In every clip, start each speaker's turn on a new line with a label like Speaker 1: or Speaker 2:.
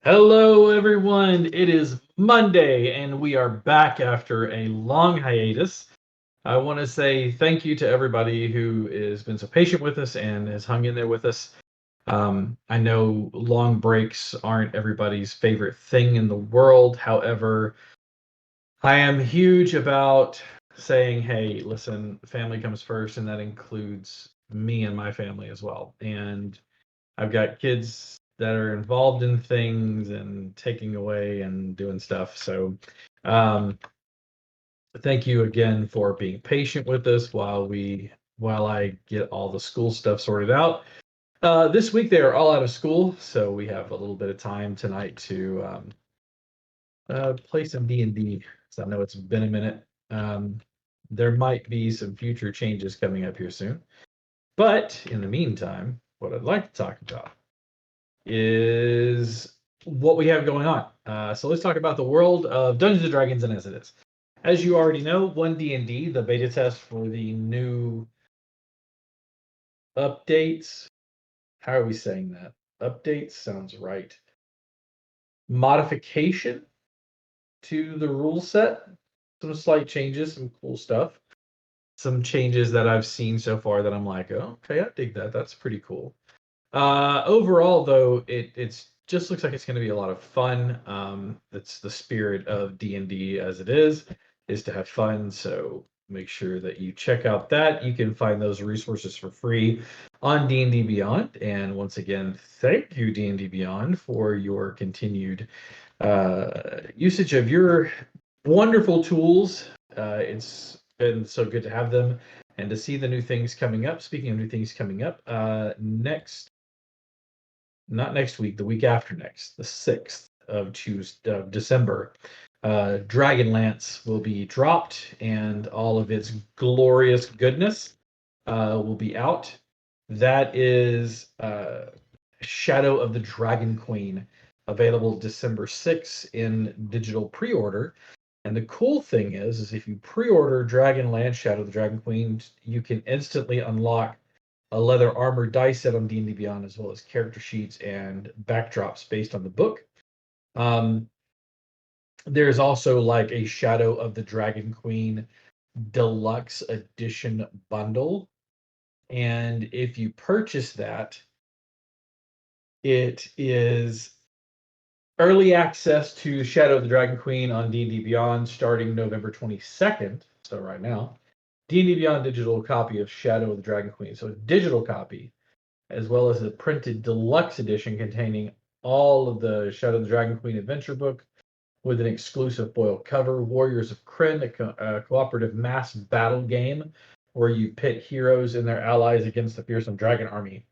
Speaker 1: Hello, everyone. It is Monday, and we are back after a long hiatus. I want to say thank you to everybody who has been so patient with us and has hung in there with us. I know long breaks aren't everybody's favorite thing in the world. However, I am huge about saying, hey, listen, family comes first, and that includes me and my family as well. And I've got kids that are involved in things and taking away and doing stuff. So, um, thank you again for being patient with us while I get all the school stuff sorted out. This week they are all out of school, so we have a little bit of time tonight to play some D&D. So I know it's been a minute. There might be some future changes coming up here soon. But in the meantime, what I'd like to talk about is what we have going on. So let's talk about the world of Dungeons and Dragons and as it is. As you already know, 1D&D, the beta test for the new updates. How are we saying that? Updates sounds right. Modification to the rule set. Some slight changes, some cool stuff. Some changes that I've seen so far that I'm like, oh, okay, I dig that. That's pretty cool. Overall, though, it's just looks like it's going to be a lot of fun. That's the spirit of D&D as it is to have fun. So make sure that you check out that. You can find those resources for free on D&D Beyond. And once again, thank you, D&D Beyond, for your continued usage of your wonderful tools. It's been so good to have them and to see the new things coming up. Speaking of new things coming up, not next week, the week after next, the 6th of December, Dragonlance will be dropped and all of its glorious goodness will be out. That is Shadow of the Dragon Queen, available December 6th in digital pre-order. And the cool thing is if you pre-order Dragonlance Shadow of the Dragon Queen, you can instantly unlock a leather armor dice set on D&D Beyond, as well as character sheets and backdrops based on the book. Um, there's also like a Shadow of the Dragon Queen deluxe edition bundle. And if you purchase that, it is early access to Shadow of the Dragon Queen on D&D Beyond starting November 22nd. So right now, D&D Beyond digital copy of Shadow of the Dragon Queen. So a digital copy as well as a printed deluxe edition containing all of the Shadow of the Dragon Queen adventure book with an exclusive foil cover, Warriors of Kryn, a cooperative mass battle game where you pit heroes and their allies against the fearsome dragon army.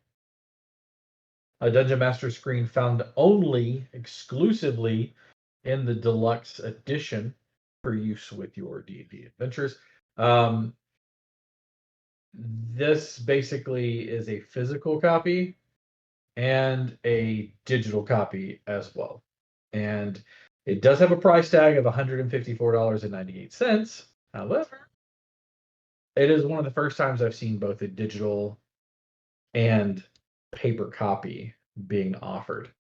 Speaker 1: A Dungeon Master screen found only exclusively in the deluxe edition for use with your D&D adventures. Um, this basically is a physical copy and a digital copy as well. And it does have a price tag of $154.98. However, it is one of the first times I've seen both a digital and paper copy being offered.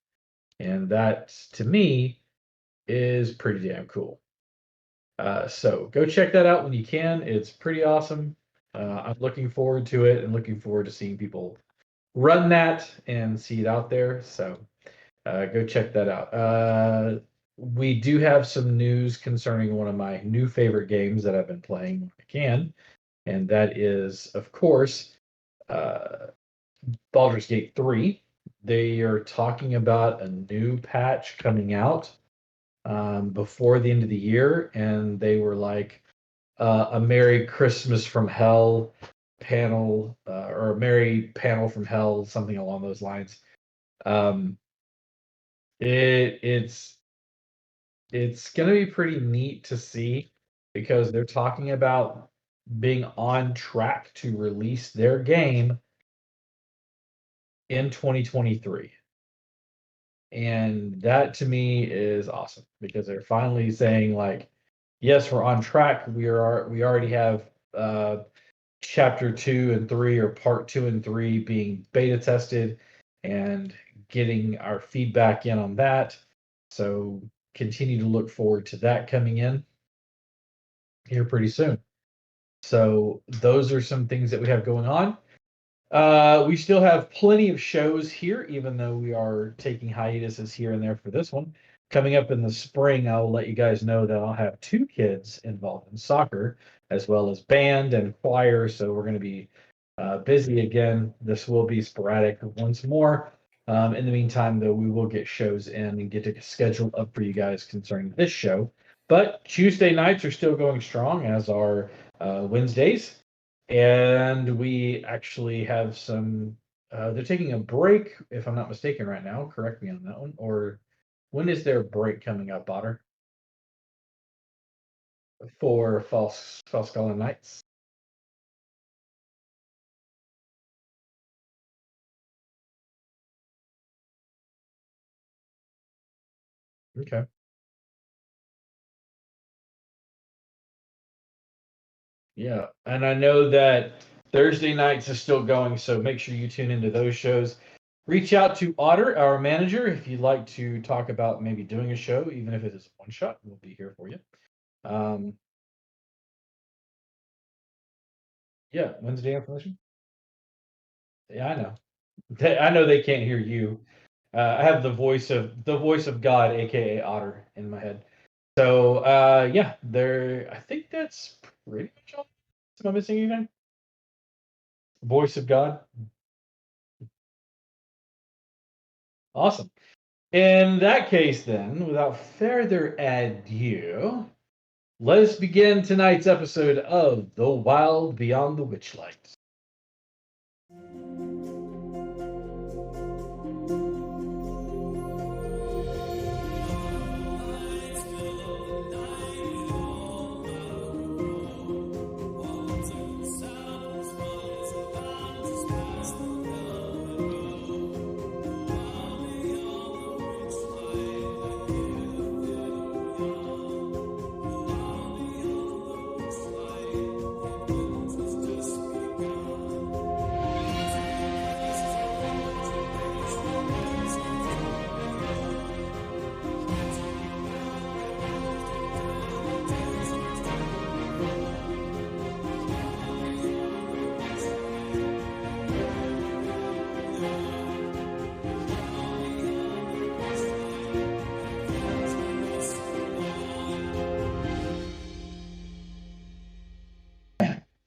Speaker 1: And that, to me, is pretty damn cool. So go check that out when you can. It's pretty awesome. I'm looking forward to it and looking forward to seeing people run that and see it out there. So go check that out. We do have some news concerning one of my new favorite games that I've been playing when I can, and that is, of course, uh, Baldur's Gate 3. They are talking about a new patch coming out before the end of the year, and they were like a Merry Christmas from Hell panel or a Merry panel from Hell, something along those lines. Um, it it's going to be pretty neat to see because they're talking about being on track to release their game in 2023. And that to me is awesome because they're finally saying like, yes, we're on track. We already have chapter 2 and 3 or part 2 and 3 being beta tested and getting our feedback in on that. So continue to look forward to that coming in here pretty soon. So those are some things that we have going on. We still have plenty of shows here, even though we are taking hiatuses here and there for this one. Coming up in the spring, I'll let you guys know that I'll have 2 kids involved in soccer, as well as band and choir. So we're going to be busy again. This will be sporadic once more. In the meantime, though, we will get shows in and get a schedule up for you guys concerning this show. But Tuesday nights are still going strong, as are Wednesdays. And we actually have some, they're taking a break, if I'm not mistaken, right now. Correct me on that one. Or when is their break coming up, Otter? For False Scholar Nights? Okay. Yeah. And I know that Thursday nights is still going, so make sure you tune into those shows. Reach out to Otter, our manager, if you'd like to talk about maybe doing a show, even if it is one shot, we'll be here for you. Um, yeah, Wednesday information. Yeah, I know. I know they can't hear you. I have the voice of God, aka Otter, in my head. So yeah, there. I think that's pretty much all. Am I missing anything? Voice of God. Awesome. In that case, then, without further ado, let us begin tonight's episode of The Wild Beyond the Witchlight.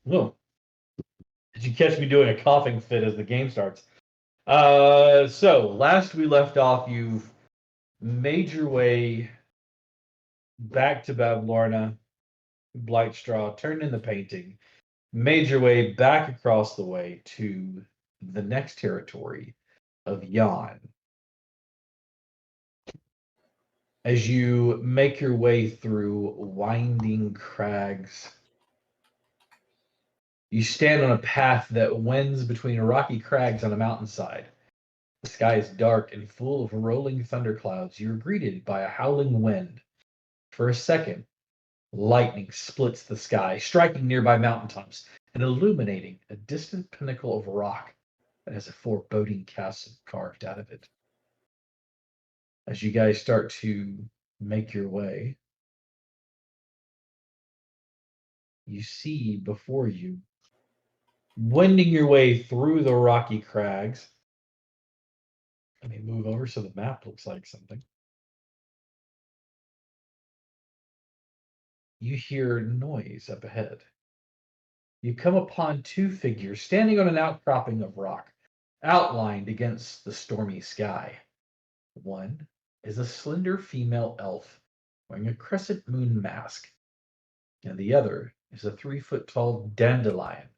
Speaker 1: Whoa. Did you catch me doing a coughing fit as the game starts? So last we left off, you've made your way back to Bavlorna, Blightstraw, turned in the painting, made your way back across the way to the next territory of Yon. As you make your way through winding crags, you stand on a path that wends between rocky crags on a mountainside. The sky is dark and full of rolling thunderclouds. You're greeted by a howling wind. For a second, lightning splits the sky, striking nearby mountaintops and illuminating a distant pinnacle of rock that has a foreboding castle carved out of it. As you guys start to make your way, you see before you, wending your way through the rocky crags. Let me move over so the map looks like something. You hear noise up ahead. You come upon 2 figures standing on an outcropping of rock, outlined against the stormy sky. One is a slender female elf wearing a crescent moon mask, and the other is a 3-foot tall dandelion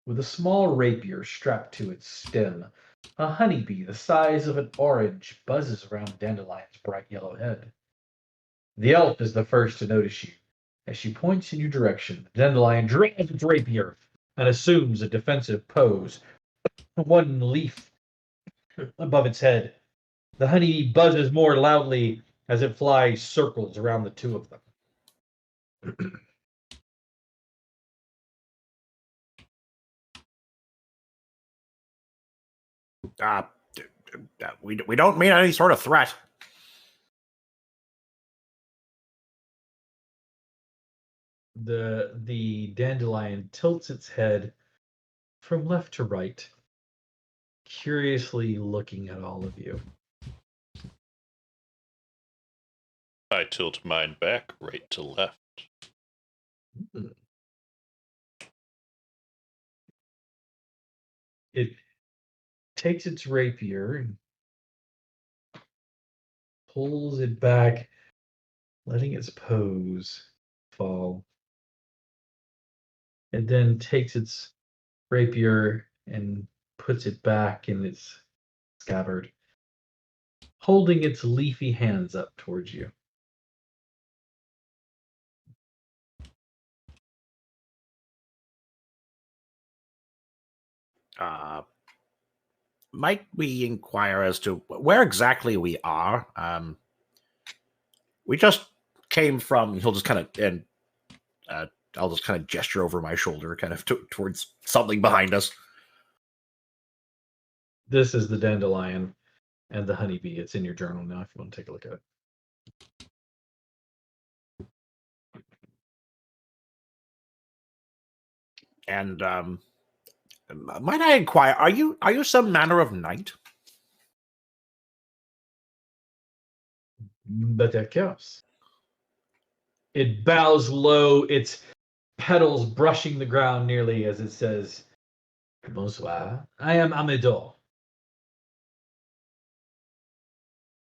Speaker 1: with a small rapier strapped to its stem. A honeybee the size of an orange buzzes around Dandelion's bright yellow head. The elf is the first to notice you. As she points in your direction, the dandelion draws its rapier and assumes a defensive pose, one leaf above its head. The honeybee buzzes more loudly as it flies circles around the 2 of them.
Speaker 2: We don't mean any sort of threat.
Speaker 1: The dandelion tilts its head from left to right, curiously looking at all of you.
Speaker 2: I tilt mine back right to left.
Speaker 1: It takes its rapier and pulls it back, letting its pose fall. It then takes its rapier and puts it back in its scabbard, holding its leafy hands up towards you.
Speaker 3: Might we inquire as to where exactly we are? We just came from. He'll just kind of and I'll just kind of gesture over my shoulder, kind of towards something behind us.
Speaker 1: This is the dandelion and the honeybee. It's in your journal now if you want to take a look at it.
Speaker 3: And might I inquire, are you some manner of knight?
Speaker 1: But of course. It bows low, its petals brushing the ground nearly as it says, Bonsoir. I am Amador.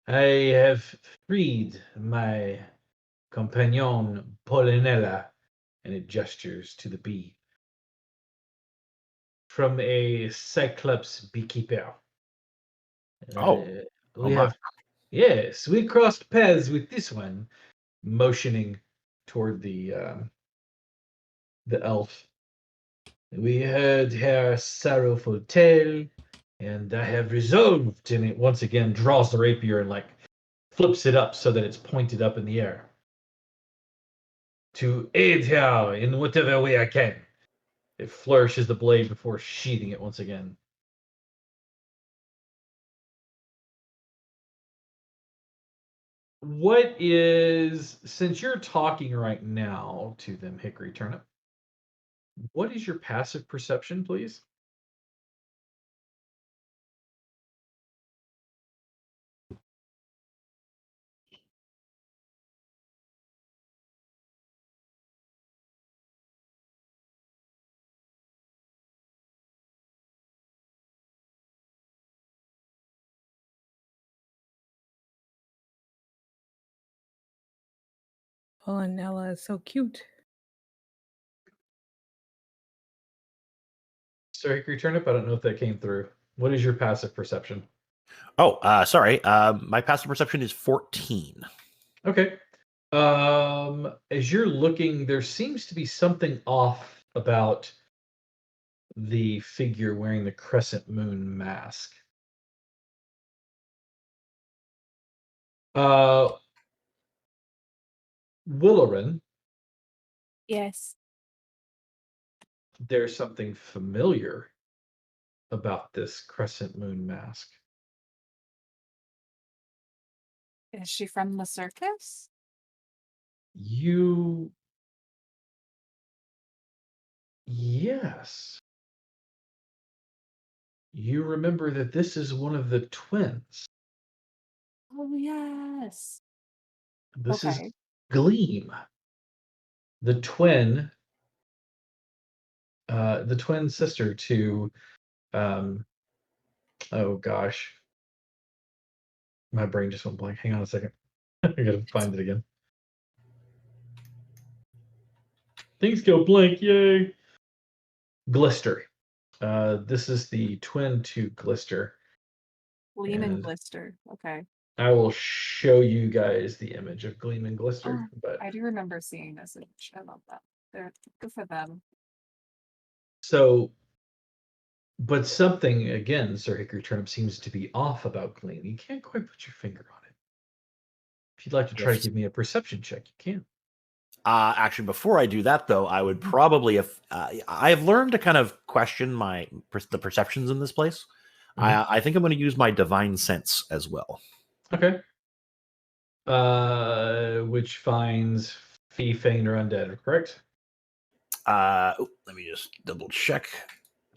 Speaker 1: I have freed my companion Pollinella, and it gestures to the bee, from a cyclops beekeeper. We have, yes, we crossed paths with this one, motioning toward the elf. We heard her sorrowful tale, and I have resolved. And it once again draws the rapier and like flips it up so that it's pointed up in the air. To aid her in whatever way I can. It flourishes the blade before sheathing it once again. What is, since you're talking right now to them, Hickory Turnip, what is your passive perception, please?
Speaker 4: Oh, and Ella is so cute.
Speaker 1: Sir Hickory Turnip, I don't know if that came through. What is your passive perception?
Speaker 3: Oh, sorry. My passive perception is 14.
Speaker 1: Okay. As you're looking, there seems to be something off about the figure wearing the crescent moon mask. Willorin,
Speaker 4: Yes.
Speaker 1: there's something familiar about this crescent moon mask.
Speaker 4: Is she from the circus?
Speaker 1: Yes. You remember that this is one of the twins.
Speaker 4: Oh, yes.
Speaker 1: This is
Speaker 4: Okay.
Speaker 1: Gleam, the twin sister to oh gosh, my brain just went blank. Hang on a second. I gotta find it again. Things go blank, yay. Glister. This is the twin to Glister.
Speaker 4: Gleam and
Speaker 1: And
Speaker 4: Glister. Okay.
Speaker 1: I will show you guys the image of Gleam and Glister.
Speaker 4: Oh,
Speaker 1: But
Speaker 4: I do remember seeing this image. I love that. They're good for them.
Speaker 1: so, but something again, Sir Hickory Turnip seems to be off about Gleam. You can't quite put your finger on it. If you'd like to try to give me a perception check, you can.
Speaker 3: Actually, before I do that, though, I would probably have. I've learned to kind of question the perceptions in this place. I think I'm going to use my divine sense as well.
Speaker 1: Okay. Which finds fee, faint, or undead, correct?
Speaker 3: Let me just double check.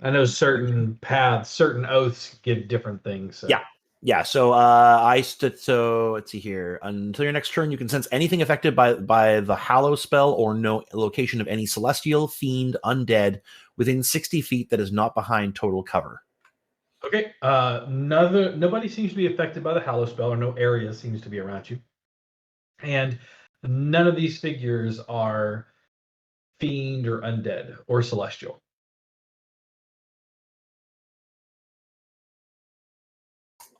Speaker 1: I know certain paths, certain oaths give different things. So.
Speaker 3: Yeah. So so let's see here. Until your next turn, you can sense anything affected by the Hallow spell or no location of any celestial, fiend, undead within 60 feet that is not behind total cover.
Speaker 1: Okay. Nobody seems to be affected by the Hallow spell, or no area seems to be around you. And none of these figures are fiend or undead or celestial.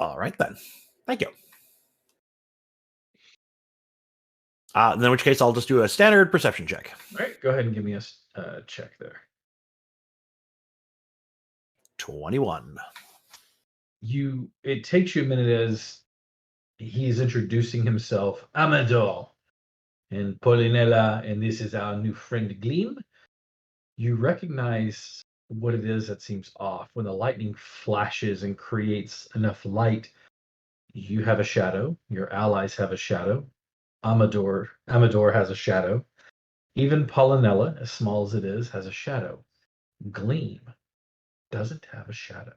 Speaker 3: All right, then. Thank you. In which case, I'll just do a standard perception check.
Speaker 1: All right, go ahead and give me a check there.
Speaker 3: 21.
Speaker 1: It takes you a minute as he's introducing himself. Amador and Polinella, and this is our new friend Gleam. You recognize what it is that seems off. When the lightning flashes and creates enough light, you have a shadow, your allies have a shadow, Amador has a shadow. Even Polinella, as small as it is, has a shadow. Gleam doesn't have a shadow.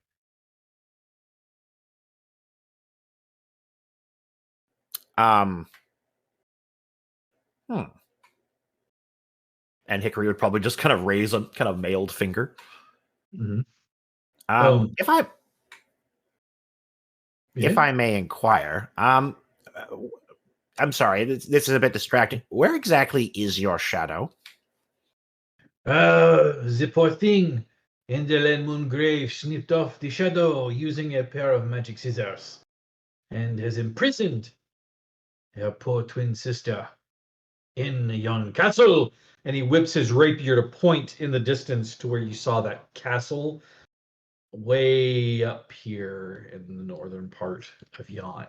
Speaker 3: And Hickory would probably just kind of raise a kind of mailed finger.
Speaker 1: Mm-hmm.
Speaker 3: If I may inquire, I'm sorry, this is a bit distracting. Where exactly is your shadow?
Speaker 1: The poor thing. Enderlin Moongrave snipped off the shadow using a pair of magic scissors and has imprisoned her poor twin sister in yon castle. And he whips his rapier to point in the distance to where you saw that castle way up here in the northern part of yon.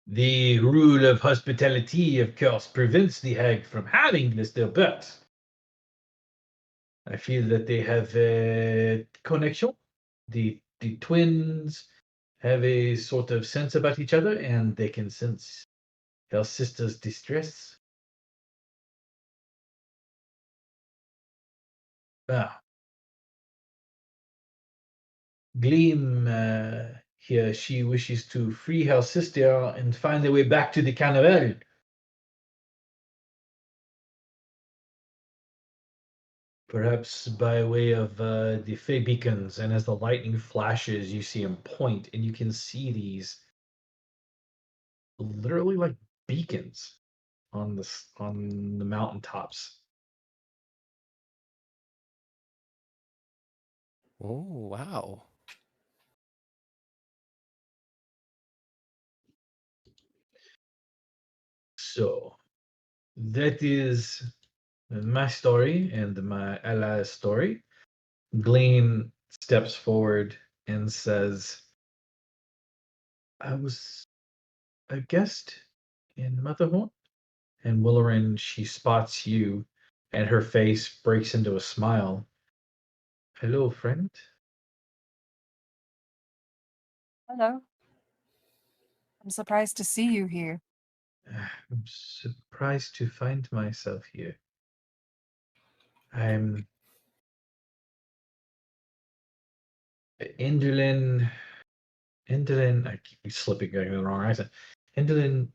Speaker 1: The rule of hospitality, of course, prevents the hag from having this their pet. I feel that they have a connection. The twins have a sort of sense about each other, and they can sense her sister's distress. Ah. Gleam here, she wishes to free her sister and find a way back to the Carnival. Perhaps by way of the Fey beacons, and as the lightning flashes, you see him point, and you can see these literally like beacons on the mountaintops.
Speaker 5: Oh, wow.
Speaker 1: So that is my story and my ally's story. Gleam steps forward and says, I was a guest in Motherhorn. And Willerin, she spots you, and her face breaks into a smile. Hello, friend.
Speaker 4: Hello. I'm surprised to see you here.
Speaker 1: I'm surprised to find myself here. I'm Indolin. I keep slipping getting the wrong accent. Indolin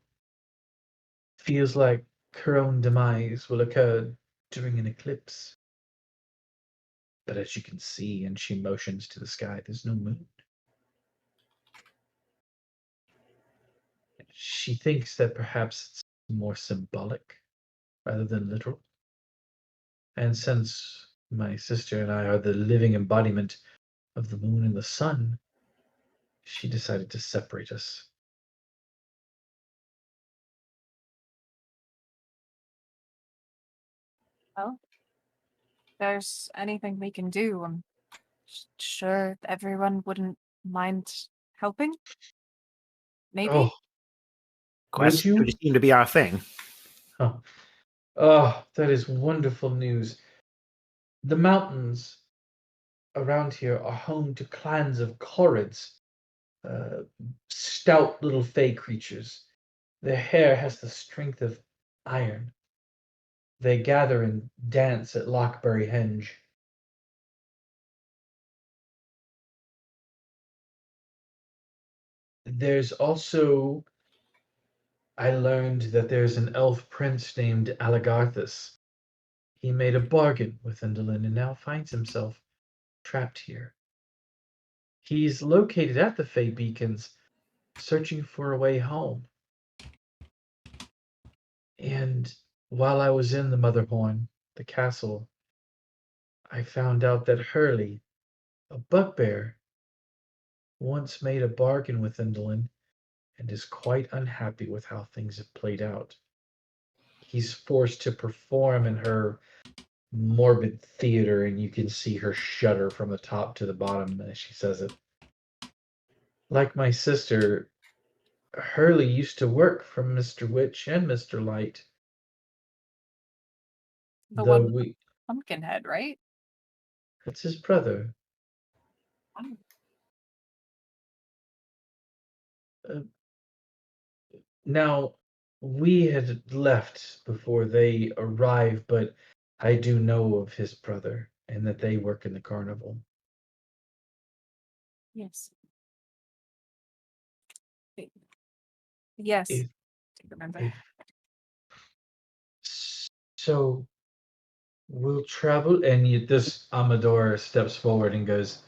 Speaker 1: feels like her own demise will occur during an eclipse. But as you can see, and she motions to the sky, there's no moon. She thinks that perhaps it's more symbolic rather than literal. And since my sister and I are the living embodiment of the moon and the sun, she decided to separate us.
Speaker 4: Well, if there's anything we can do, I'm sure everyone wouldn't mind helping. Maybe?
Speaker 1: Oh,
Speaker 3: Quests
Speaker 1: you?
Speaker 3: do seem to be our thing.
Speaker 1: Oh, oh, that is wonderful news. The mountains around here are home to clans of Corrids, stout little fey creatures. Their hair has the strength of iron. They gather and dance at Lockbury Henge. There's also, I learned that there's an elf prince named Alagarthus. He made a bargain with Indolin and now finds himself trapped here. He's located at the Fey Beacons, searching for a way home. And while I was in the Motherhorn, the castle, I found out that Hurley, a bugbear, once made a bargain with Indolin and is quite unhappy with how things have played out. He's forced to perform in her morbid theater, and you can see her shudder from the top to the bottom as she says it. Like my sister, Hurley used to work for Mr. Witch and Mr. Light.
Speaker 4: The
Speaker 1: Though
Speaker 4: one with the pumpkin head, right?
Speaker 1: That's his brother.
Speaker 4: Oh.
Speaker 1: Now, we had left before they arrived, but I do know of his brother and that they work in the carnival.
Speaker 4: Yes. Yes.
Speaker 1: If,
Speaker 4: I remember.
Speaker 1: if so, we'll travel, and this Amador steps forward and goes,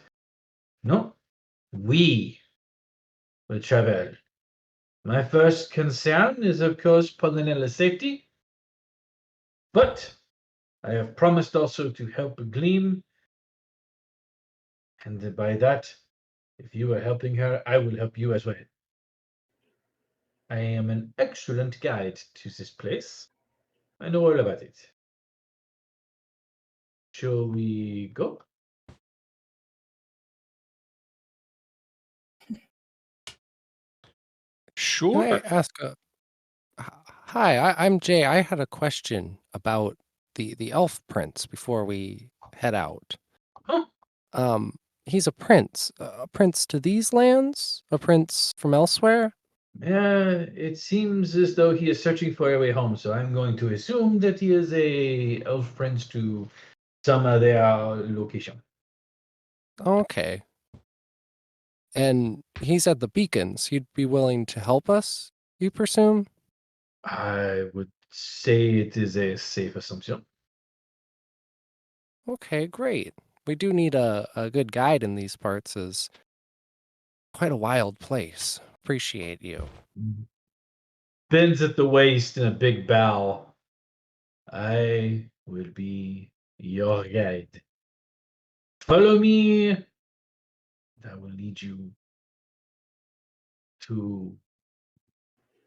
Speaker 1: "No, we will travel. My first concern is, of course, Polinella's safety, but I have promised also to help Gleam, and by that, if you are helping her, I will help you as well. I am an excellent guide to this place. I know all about it. Shall we go?"
Speaker 2: Sure.
Speaker 5: Can I ask hi, I'm Jay. I had a question about the elf prince before we head out.
Speaker 1: Huh?
Speaker 5: He's a prince to these lands? A prince from elsewhere?
Speaker 1: It seems as though he is searching for a way home, so I'm going to assume that he is a elf prince to some other location.
Speaker 5: Okay. And he's at the beacons. He'd be willing to help us, you presume?
Speaker 1: I would say it is a safe assumption.
Speaker 5: Okay, great. We do need a good guide in these parts, as quite a wild place. Appreciate you.
Speaker 1: Bends at the waist in a big bow. I will be your guide. Follow me. That will lead you to,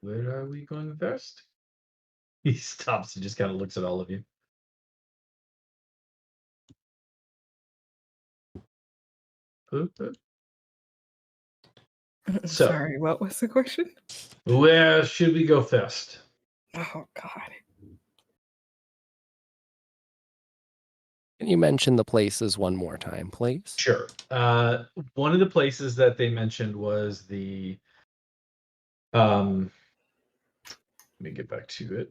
Speaker 1: where are we going first? He stops and just kind of looks at all of you. Boop, boop. So-
Speaker 6: Sorry, what was the question?
Speaker 1: Where should we go first?
Speaker 6: Oh God.
Speaker 5: Can you mention the places one more time, please?
Speaker 1: Sure. One of the places that they mentioned was the let me get back to it.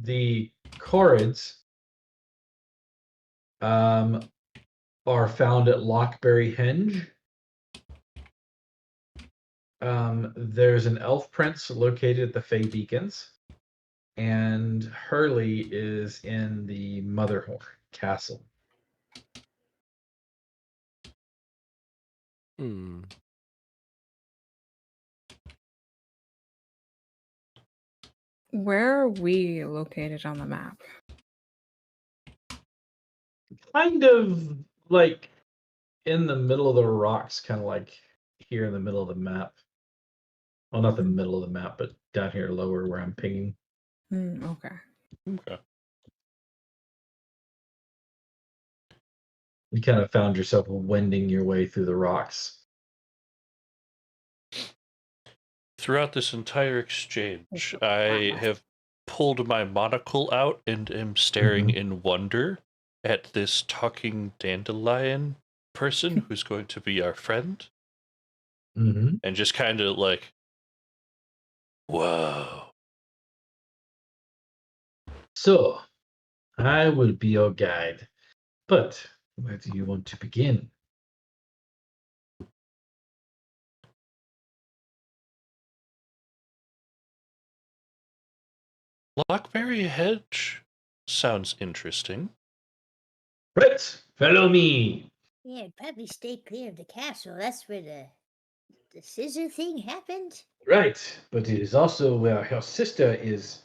Speaker 1: The Corrids are found at Lockbury Henge. There's an elf prince located at the Fey Beacons, and Hurley is in the Motherhorn Castle.
Speaker 5: Hmm.
Speaker 6: Where are we located on the map?
Speaker 1: Kind of like in the middle of the rocks, kind of like here in the middle of the map. Well, not the middle of the map, but down here lower where I'm pinging.
Speaker 6: Okay.
Speaker 2: Okay.
Speaker 1: You kind of found yourself wending your way through the rocks.
Speaker 2: Throughout this entire exchange, I have pulled my monocle out and am staring in wonder at this talking dandelion person who's going to be our friend.
Speaker 1: Mm-hmm.
Speaker 2: And just kind of like, whoa,
Speaker 1: So, I will be your guide. But where do you want to begin?
Speaker 2: Lockberry Hedge sounds interesting.
Speaker 1: Right, follow me.
Speaker 7: Yeah, I'd probably stay clear of the castle. That's where the scissor thing happened.
Speaker 1: Right, but it is also where her sister is,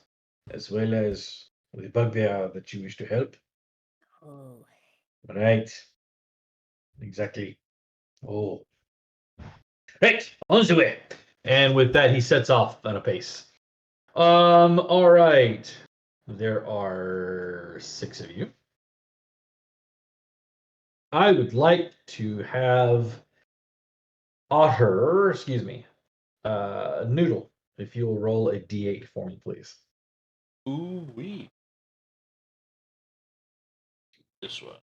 Speaker 1: as well as the bugbear that you wish to help.
Speaker 7: Oh,
Speaker 1: Right, exactly. Oh, right, on the way. And with that, he sets off at a pace. All right. There are 6 of you. I would like to have Noodle, if you will roll a d8 for me, please.
Speaker 2: Ooh wee. This one.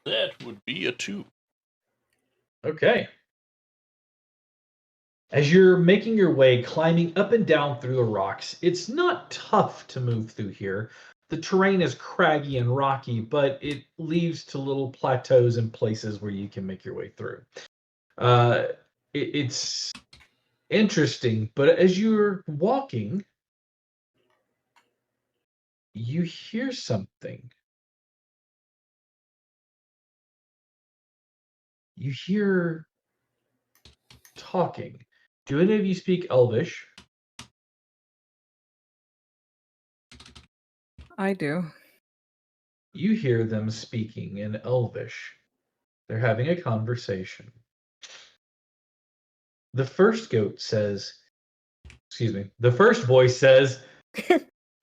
Speaker 2: That would be a 2.
Speaker 1: Okay. As you're making your way, climbing up and down through the rocks, it's not tough to move through here. The terrain is craggy and rocky, but it leaves to little plateaus and places where you can make your way through. It's interesting, but as you're walking, you hear something. You hear talking. Do any of you speak Elvish?
Speaker 6: I do.
Speaker 1: You hear them speaking in Elvish. They're having a conversation. The first voice says,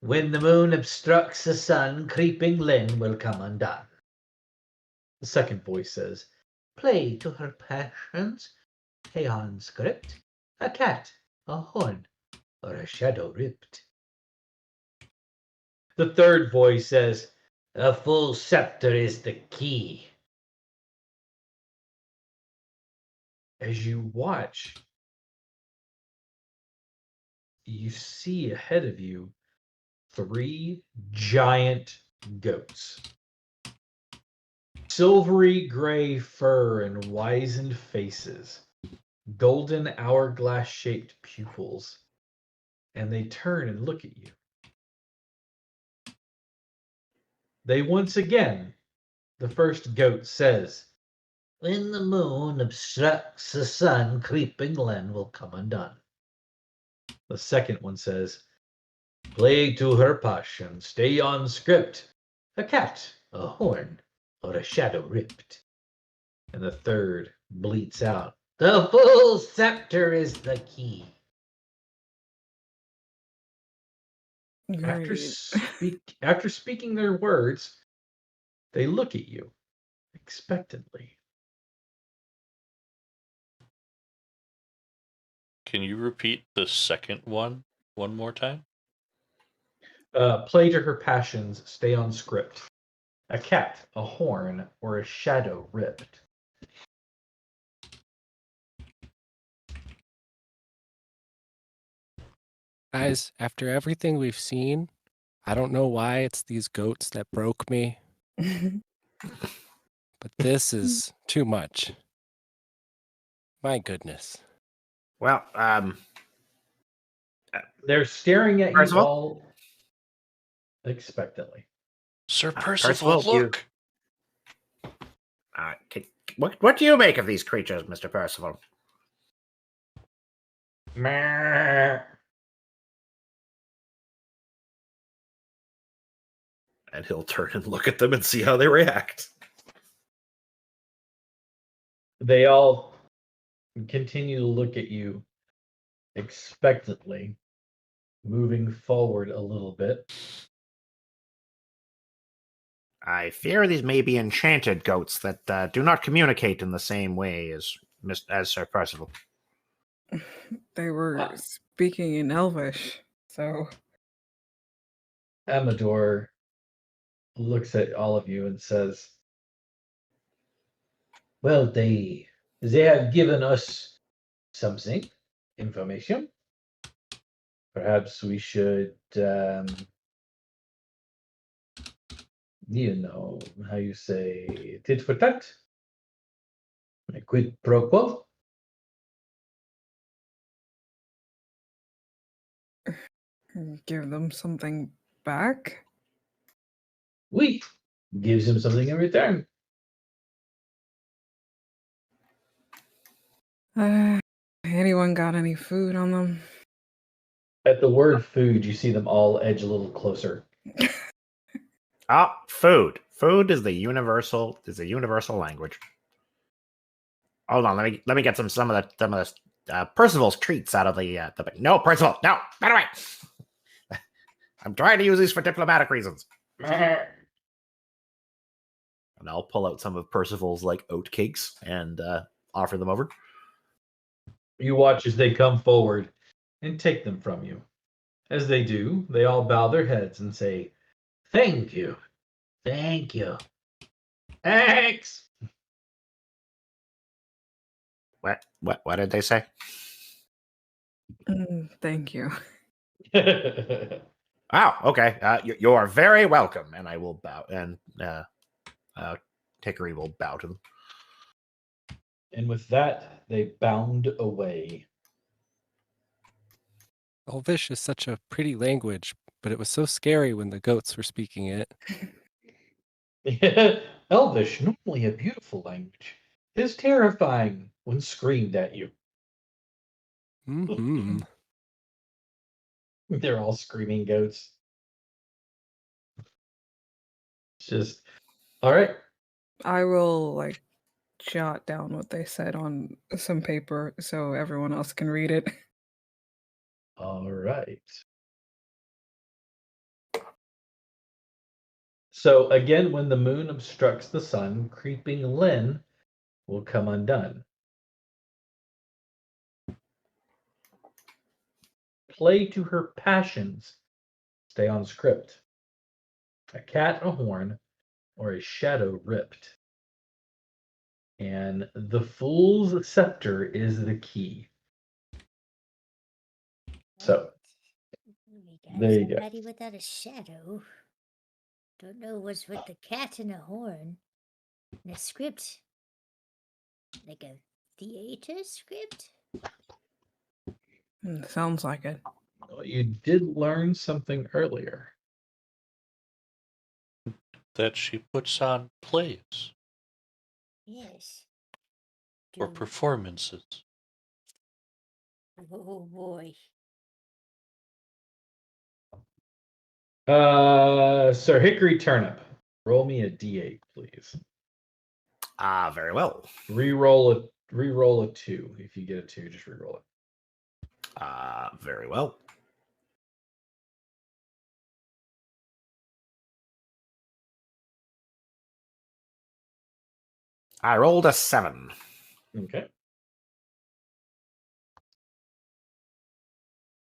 Speaker 1: when the moon obstructs the sun, creeping Lynn will come undone. The second voice says, play to her passions, Aeon script, a cat, a horn, or a shadow ripped. The third voice says, a full scepter is the key. As you watch, you see ahead of you 3 giant goats. Silvery gray fur and wizened faces, golden hourglass-shaped pupils, and they turn and look at you. They once again, the first goat says, when the moon obstructs the sun, creeping Len will come undone. The second one says, play to her passion, stay on script, a cat, a horn, or a shadow ripped. And the third bleats out, the full scepter is the key.
Speaker 6: Great.
Speaker 1: After speaking their words, they look at you expectantly.
Speaker 2: Can you repeat the second one more time?
Speaker 1: Play to her passions, stay on script. A cat, a horn, or a shadow ripped.
Speaker 5: Guys, after everything we've seen, I don't know why it's these goats that broke me, but this is too much. My goodness.
Speaker 3: Well,
Speaker 1: They're staring at you
Speaker 3: Percival?
Speaker 1: all expectantly.
Speaker 2: Sir
Speaker 3: Percival,
Speaker 2: Percival, look!
Speaker 3: what do you make of these creatures, Mr. Percival?
Speaker 1: Meh.
Speaker 3: And he'll turn and look at them and see how they react.
Speaker 1: They all continue to look at you expectantly, moving forward a little bit.
Speaker 3: I fear these may be enchanted goats that do not communicate in the same way as Sir Percival.
Speaker 6: They were speaking in Elvish, so
Speaker 1: Amador looks at all of you and says, well, they have given us something, information. Perhaps we should, you know, how you say, tit for tat? A quid pro quo?
Speaker 6: Give them something back?
Speaker 1: Oui. Gives him something in return.
Speaker 6: Anyone got any food on them?
Speaker 1: At the word food, you see them all edge a little closer.
Speaker 3: Food. Food is the universal language. Hold on, let me get some of the Percival's treats out of the no, Percival, no, get away. I'm trying to use these for diplomatic reasons. And I'll pull out some of Percival's like oat cakes and offer them over.
Speaker 1: You watch as they come forward and take them from you. As they do, they all bow their heads and say, "Thank you. Thank you. Thanks."
Speaker 3: What did they say?
Speaker 6: Thank you.
Speaker 3: Oh, okay. You are very welcome, and I will bow, and Hickory will bow to them.
Speaker 1: And with that, they bound away.
Speaker 5: Elvish is such a pretty language, but it was so scary when the goats were speaking it.
Speaker 1: Elvish, normally a beautiful language, is terrifying when screamed at you.
Speaker 5: Mm-hmm.
Speaker 1: They're all screaming goats. It's just, all right.
Speaker 6: I will like jot down what they said on some paper so everyone else can read it.
Speaker 1: All right. So again, when the moon obstructs the sun, creeping Lynn will come undone. Play to her passions. Stay on script. A cat, a horn, or a shadow ripped. And the fool's scepter is the key. So
Speaker 7: We got
Speaker 1: there you go.
Speaker 7: somebody without a shadow. Don't know what's with the cat and a horn. And a script. Like a theater script?
Speaker 6: Sounds like it.
Speaker 1: Well, you did learn something earlier.
Speaker 2: That she puts on plays
Speaker 7: Yes.
Speaker 2: or
Speaker 7: Do-
Speaker 2: performances.
Speaker 7: Oh boy.
Speaker 1: Sir Hickory Turnip, roll me a d8, please.
Speaker 3: Very well.
Speaker 1: Reroll a 2. If you get a 2, just reroll it.
Speaker 3: Very well. I rolled a 7.
Speaker 1: Okay.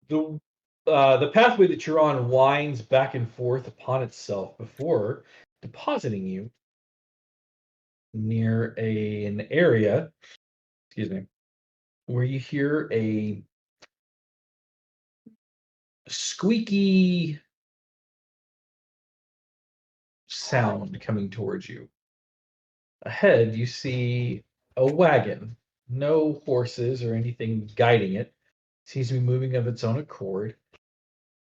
Speaker 1: The pathway that you're on winds back and forth upon itself before depositing you near an area, excuse me, where you hear a squeaky sound coming towards you. Ahead, you see a wagon. No horses or anything guiding it. Seems to be moving of its own accord.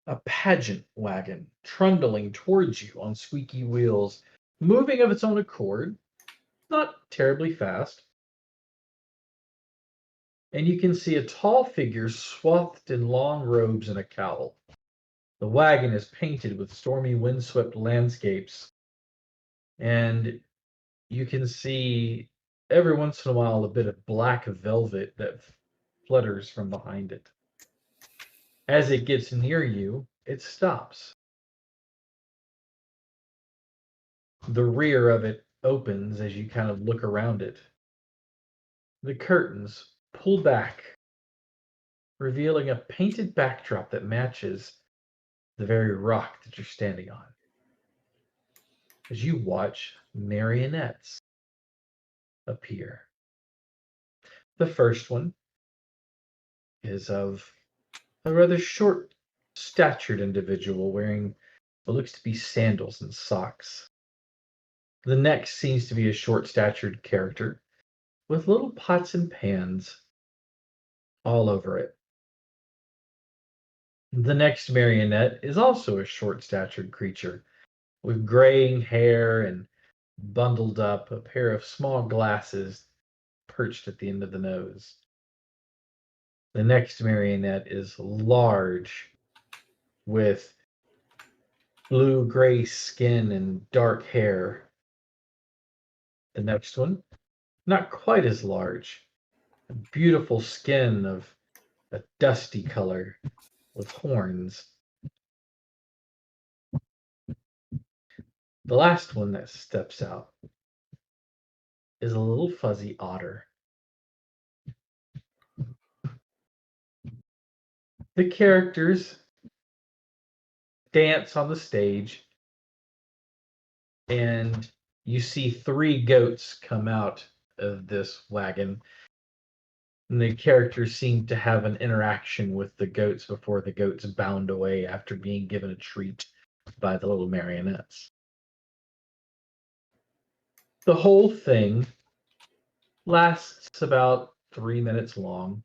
Speaker 1: A pageant wagon trundling towards you on squeaky wheels, moving of its own accord, not terribly fast. And you can see a tall figure swathed in long robes and a cowl. The wagon is painted with stormy windswept landscapes, and you can see every once in a while a bit of black velvet that flutters from behind it. As it gets near you, it stops. The rear of it opens as you kind of look around it. The curtains pull back, revealing a painted backdrop that matches the very rock that you're standing on. As you watch marionettes appear. The first one is of a rather short statured individual wearing what looks to be sandals and socks. The next seems to be a short-statured character with little pots and pans all over it. The next marionette is also a short-statured creature with graying hair and bundled up, a pair of small glasses perched at the end of the nose. The next marionette is large with blue-gray skin and dark hair. The next one, not quite as large, a beautiful skin of a dusty color with horns. The last one that steps out is a little fuzzy otter. The characters dance on the stage, and you see 3 goats come out of this wagon. And the characters seem to have an interaction with the goats before the goats bound away after being given a treat by the little marionettes. The whole thing lasts about 3 minutes long,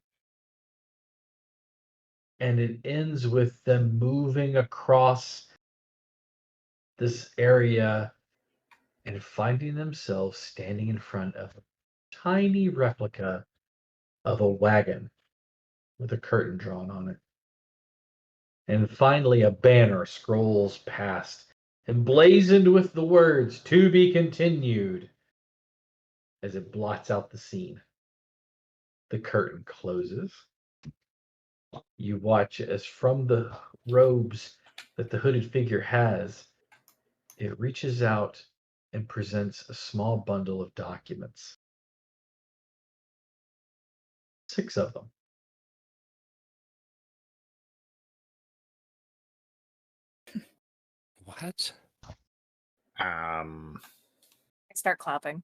Speaker 1: and it ends with them moving across this area and finding themselves standing in front of a tiny replica of a wagon with a curtain drawn on it. And finally, a banner scrolls past, emblazoned with the words, "To be continued," as it blots out the scene. The curtain closes. You watch as from the robes that the hooded figure has, it reaches out and presents a small bundle of documents. 6 of them.
Speaker 5: What?
Speaker 4: I start clapping.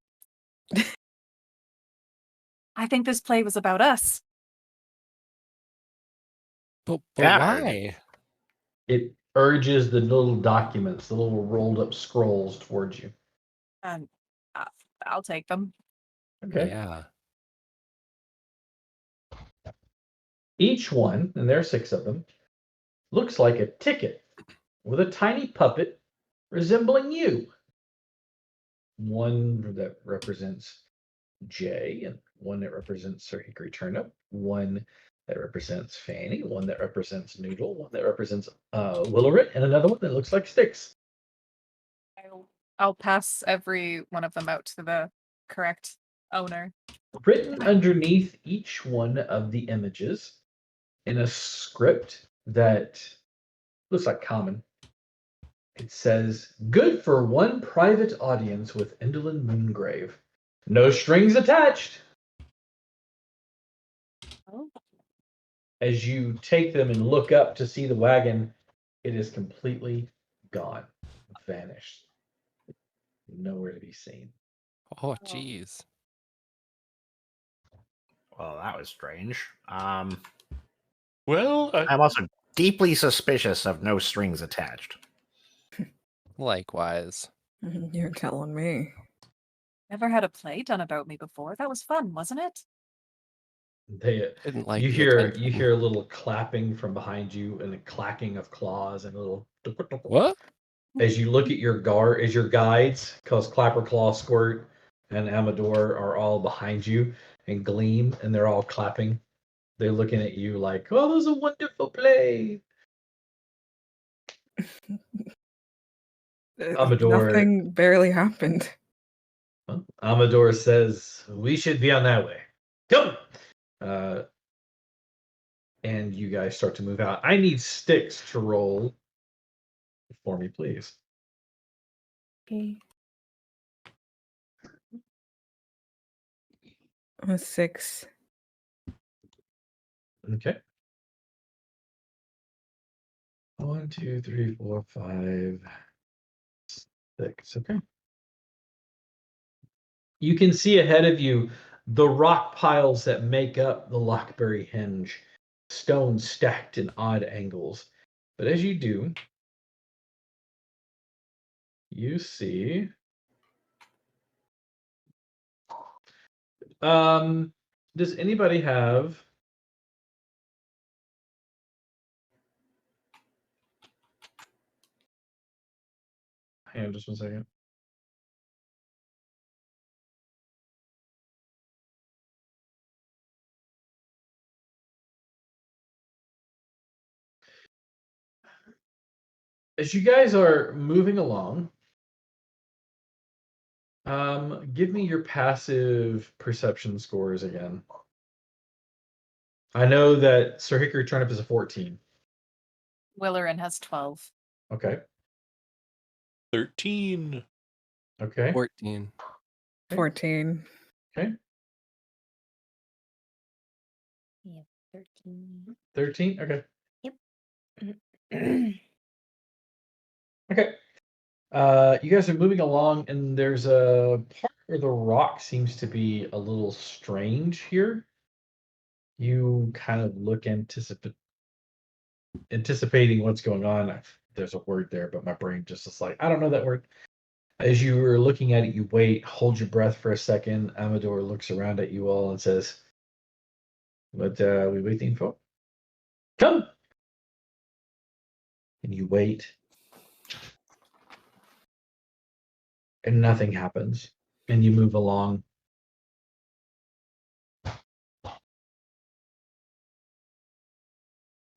Speaker 4: I think this play was about us.
Speaker 5: But
Speaker 3: Yeah.
Speaker 5: why?
Speaker 1: It urges the little documents, the little rolled up scrolls towards you.
Speaker 4: And I'll take them.
Speaker 1: Okay.
Speaker 5: Yeah.
Speaker 1: Each one, and there are 6 of them, looks like a ticket with a tiny puppet resembling you. One that represents Jay, and one that represents Sir Hickory Turnip, one that represents Fanny, one that represents Noodle, one that represents Willowrit, and another one that looks like Sticks.
Speaker 4: I'll pass every one of them out to the correct owner.
Speaker 1: Written underneath each one of the images in a script that looks like common, it says, "Good for one private audience with Indolin Moongrave. No strings attached."
Speaker 4: Oh.
Speaker 1: As you take them and look up to see the wagon, it is completely gone, vanished, nowhere to be seen.
Speaker 5: Oh, jeez.
Speaker 3: Well, that was strange.
Speaker 2: Well,
Speaker 3: I'm also deeply suspicious of no strings attached.
Speaker 5: Likewise.
Speaker 6: You're telling me.
Speaker 4: Never had a play done about me before. That was fun, wasn't it?
Speaker 1: They,
Speaker 5: Didn't like
Speaker 1: you
Speaker 5: the
Speaker 1: hear
Speaker 5: attention.
Speaker 1: a little clapping from behind you and a clacking of claws and a little
Speaker 5: What?
Speaker 1: as you look at your guides, because Clapper Claw, Squirt, and Amador are all behind you and Gleam, and they're all clapping. They're looking at you like, "Oh, that was a wonderful play." Amador,
Speaker 6: Nothing barely happened.
Speaker 1: well, Amador says, "We should be on that way. Come." And you guys start to move out. I need Sticks to roll for me, please.
Speaker 6: Okay. A 6.
Speaker 1: Okay. 1, 2, 3, 4, 5, 6. Okay. You can see ahead of you the rock piles that make up the Lockberry Hinge, stones stacked in odd angles. But as you do, you see does anybody have hang on just 1 second. As you guys are moving along, give me your passive perception scores again. I know that Sir Hickory Turnip is a 14.
Speaker 4: Willerin has 12.
Speaker 1: Okay.
Speaker 2: 13.
Speaker 1: Okay.
Speaker 5: 14.
Speaker 6: 14.
Speaker 1: Okay.
Speaker 7: Yeah, 13.
Speaker 1: 13. Okay.
Speaker 7: Yep.
Speaker 1: Okay. You guys are moving along, and there's a part where the rock seems to be a little strange here. You kind of look anticipating what's going on. There's a word there, but my brain just is like, I don't know that word. As you are looking at it, you wait, hold your breath for a second. Amador looks around at you all and says, "What are we waiting for? Come!" And you wait. And nothing happens. And you move along.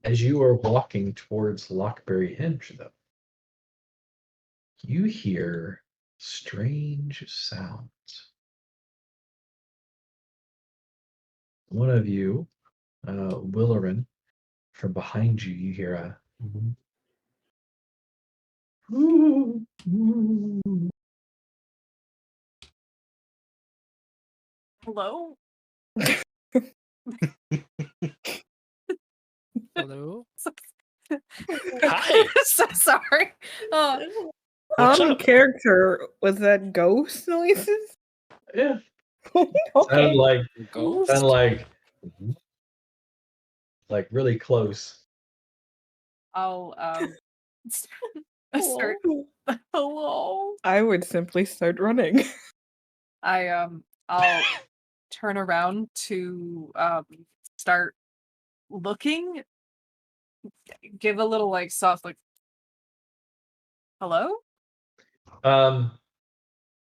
Speaker 1: As you are walking towards Lockberry Hinge, though, you hear strange sounds. One of you, Willerin, from behind you, you hear a
Speaker 4: Hello?
Speaker 5: Hello?
Speaker 2: Hi.
Speaker 4: So sorry. Oh,
Speaker 2: What's
Speaker 6: Out of
Speaker 2: up?
Speaker 6: character, was that ghost noises?
Speaker 1: Yeah.
Speaker 6: Okay.
Speaker 1: Sounded
Speaker 5: Ghost?
Speaker 1: like really close.
Speaker 4: I'll start. Hello.
Speaker 6: I would simply start running.
Speaker 4: I'll turn around to start looking. Give a little like soft like hello?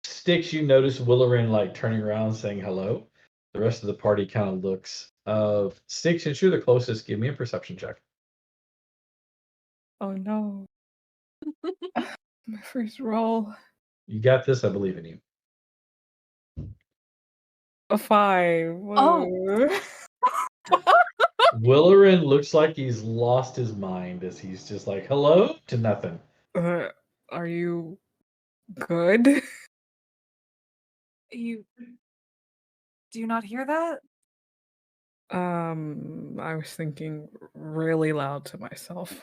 Speaker 1: Sticks, you notice Willerin like turning around saying hello. The rest of the party kind of looks. Sticks, since you're the closest, give me a perception check.
Speaker 6: Oh no. My first roll.
Speaker 1: You got this. I believe in you.
Speaker 6: A 5.
Speaker 4: Oh.
Speaker 1: Willerin looks like he's lost his mind as he's just like hello to nothing.
Speaker 6: Are you good?
Speaker 4: Do you not hear that?
Speaker 6: I was thinking really loud to myself.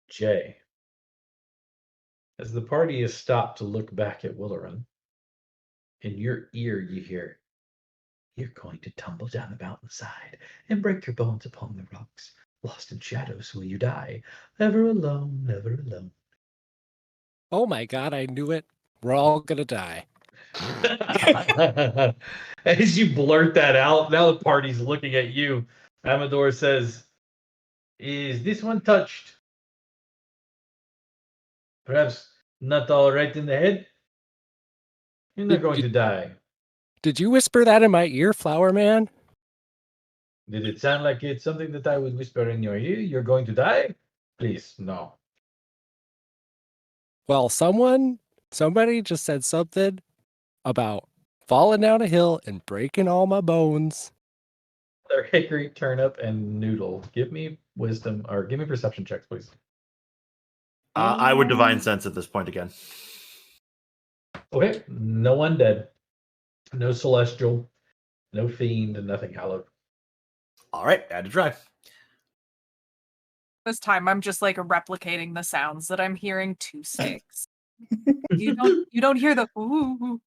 Speaker 1: Jay. As the party has stopped to look back at Willerin, in your ear you hear, "You're going to tumble down the mountainside and break your bones upon the rocks. Lost in shadows will you die, ever alone, ever alone."
Speaker 5: Oh my god, I knew it. We're all gonna die.
Speaker 1: As you blurt that out, now the party's looking at you. Amador says, "Is this one touched? Perhaps not all right in the head? You're not going to die."
Speaker 5: Did you whisper that in my ear, Flower Man?
Speaker 1: Did it sound like it's something that I would whisper in your ear? You're going to die? Please, no.
Speaker 5: Well, somebody just said something about falling down a hill and breaking all my bones.
Speaker 1: They're Hickory, Turnip, and Noodle. Give me wisdom, or give me perception checks, please.
Speaker 3: I would divine sense at this point again.
Speaker 1: Okay, no undead, no celestial, no fiend, and nothing hallowed.
Speaker 3: All right, add a drive.
Speaker 4: This time I'm just like replicating the sounds that I'm hearing to Sticks. You don't hear the ooh.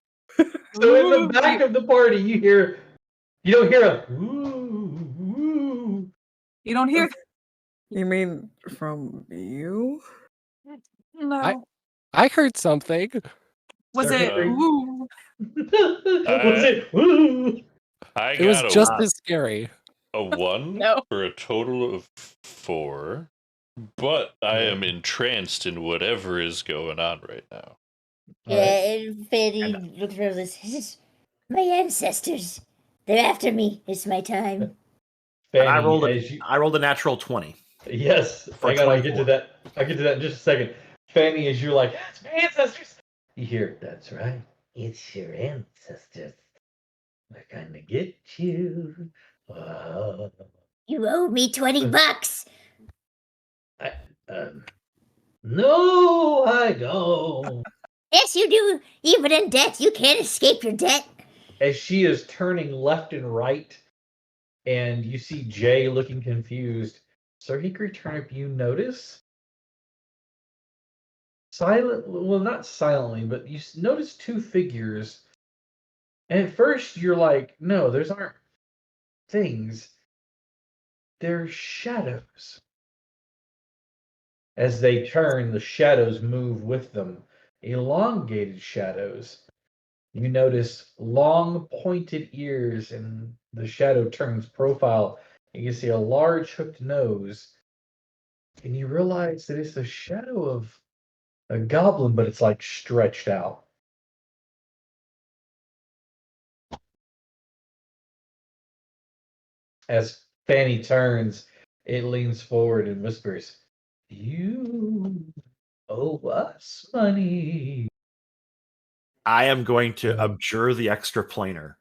Speaker 1: So in the back of the party, you don't hear a ooh, ooh.
Speaker 4: You don't hear
Speaker 6: You mean from you?
Speaker 4: No.
Speaker 5: I heard something.
Speaker 4: Was
Speaker 1: Start
Speaker 4: it?
Speaker 1: hearing-
Speaker 4: Ooh.
Speaker 1: Was it? Woo!
Speaker 2: I
Speaker 5: It was
Speaker 2: got
Speaker 5: just as scary.
Speaker 2: a 1
Speaker 4: No.
Speaker 2: for a total of 4, but I
Speaker 1: Yeah.
Speaker 2: am entranced in whatever is going on right now.
Speaker 1: All
Speaker 7: Yeah,
Speaker 1: right.
Speaker 7: and Fanny looked around and says, my ancestors. They're after me. It's my time.
Speaker 3: And I
Speaker 1: Fanny,
Speaker 3: rolled a natural 20.
Speaker 1: Yes,
Speaker 3: For
Speaker 1: hang on. I'll get to
Speaker 3: 24.
Speaker 1: that. I'll get to that in just a second. Fanny, as you're like, that's my ancestors. You hear, that's right. It's your ancestors. We're gonna get you.
Speaker 7: You owe me $20.
Speaker 1: No, I don't.
Speaker 7: Yes, you do. Even in debt, you can't escape your debt.
Speaker 1: As she is turning left and right, and you see Jay looking confused. Sir Hickory Turnip, you notice not silently, but you notice two figures. And at first you're like, no, those aren't things. They're shadows. As they turn, the shadows move with them. Elongated shadows. You notice long pointed ears, and the shadow turns profile. And you see a large hooked nose. And you realize that it's the shadow of a goblin, but it's like stretched out. As Fanny turns, it leans forward and whispers, "You owe us money."
Speaker 3: I am going to abjure the extra planar.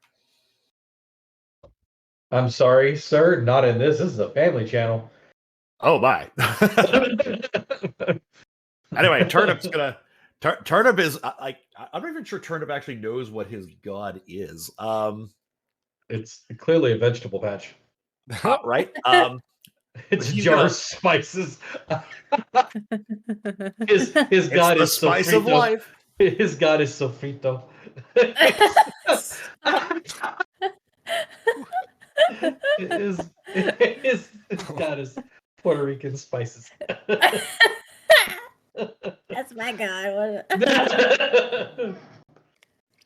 Speaker 1: I'm sorry, sir, not in this. This is a family channel.
Speaker 3: Oh, bye. Anyway, Turnip's gonna. Turnip is like I'm not even sure Turnip actually knows what his god is.
Speaker 1: It's clearly a vegetable patch.
Speaker 3: Right.
Speaker 1: It's a
Speaker 3: he's
Speaker 1: jar
Speaker 3: gonna-
Speaker 1: of spices. His
Speaker 3: It's
Speaker 1: god
Speaker 3: the
Speaker 1: is
Speaker 3: spice of
Speaker 1: sofrito.
Speaker 3: life.
Speaker 1: His god is sofrito. his god is Puerto Rican spices.
Speaker 7: That's my god.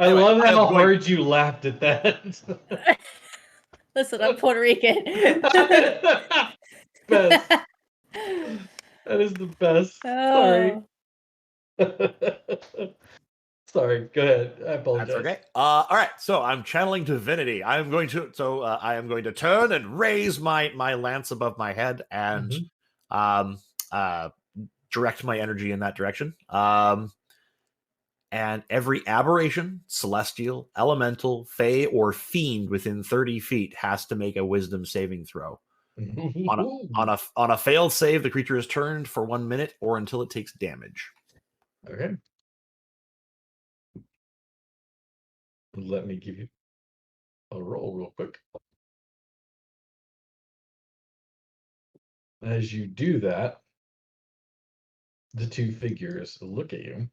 Speaker 1: I
Speaker 3: Anyway,
Speaker 1: love
Speaker 3: I am
Speaker 1: how
Speaker 3: going-
Speaker 1: hard you laughed at that.
Speaker 7: Listen, I'm Puerto Rican.
Speaker 1: Best. That is the best. Sorry. Sorry. Go ahead. I apologize.
Speaker 3: That's okay. All right. So I'm channeling divinity. I am going to turn and raise my lance above my head and direct my energy in that direction. And every aberration, celestial, elemental, fey, or fiend within 30 feet has to make a wisdom saving throw. On a failed save, the creature is turned for 1 minute or until it takes damage.
Speaker 1: Okay. Let me give you a roll real quick. As you do that, the two figures look at you.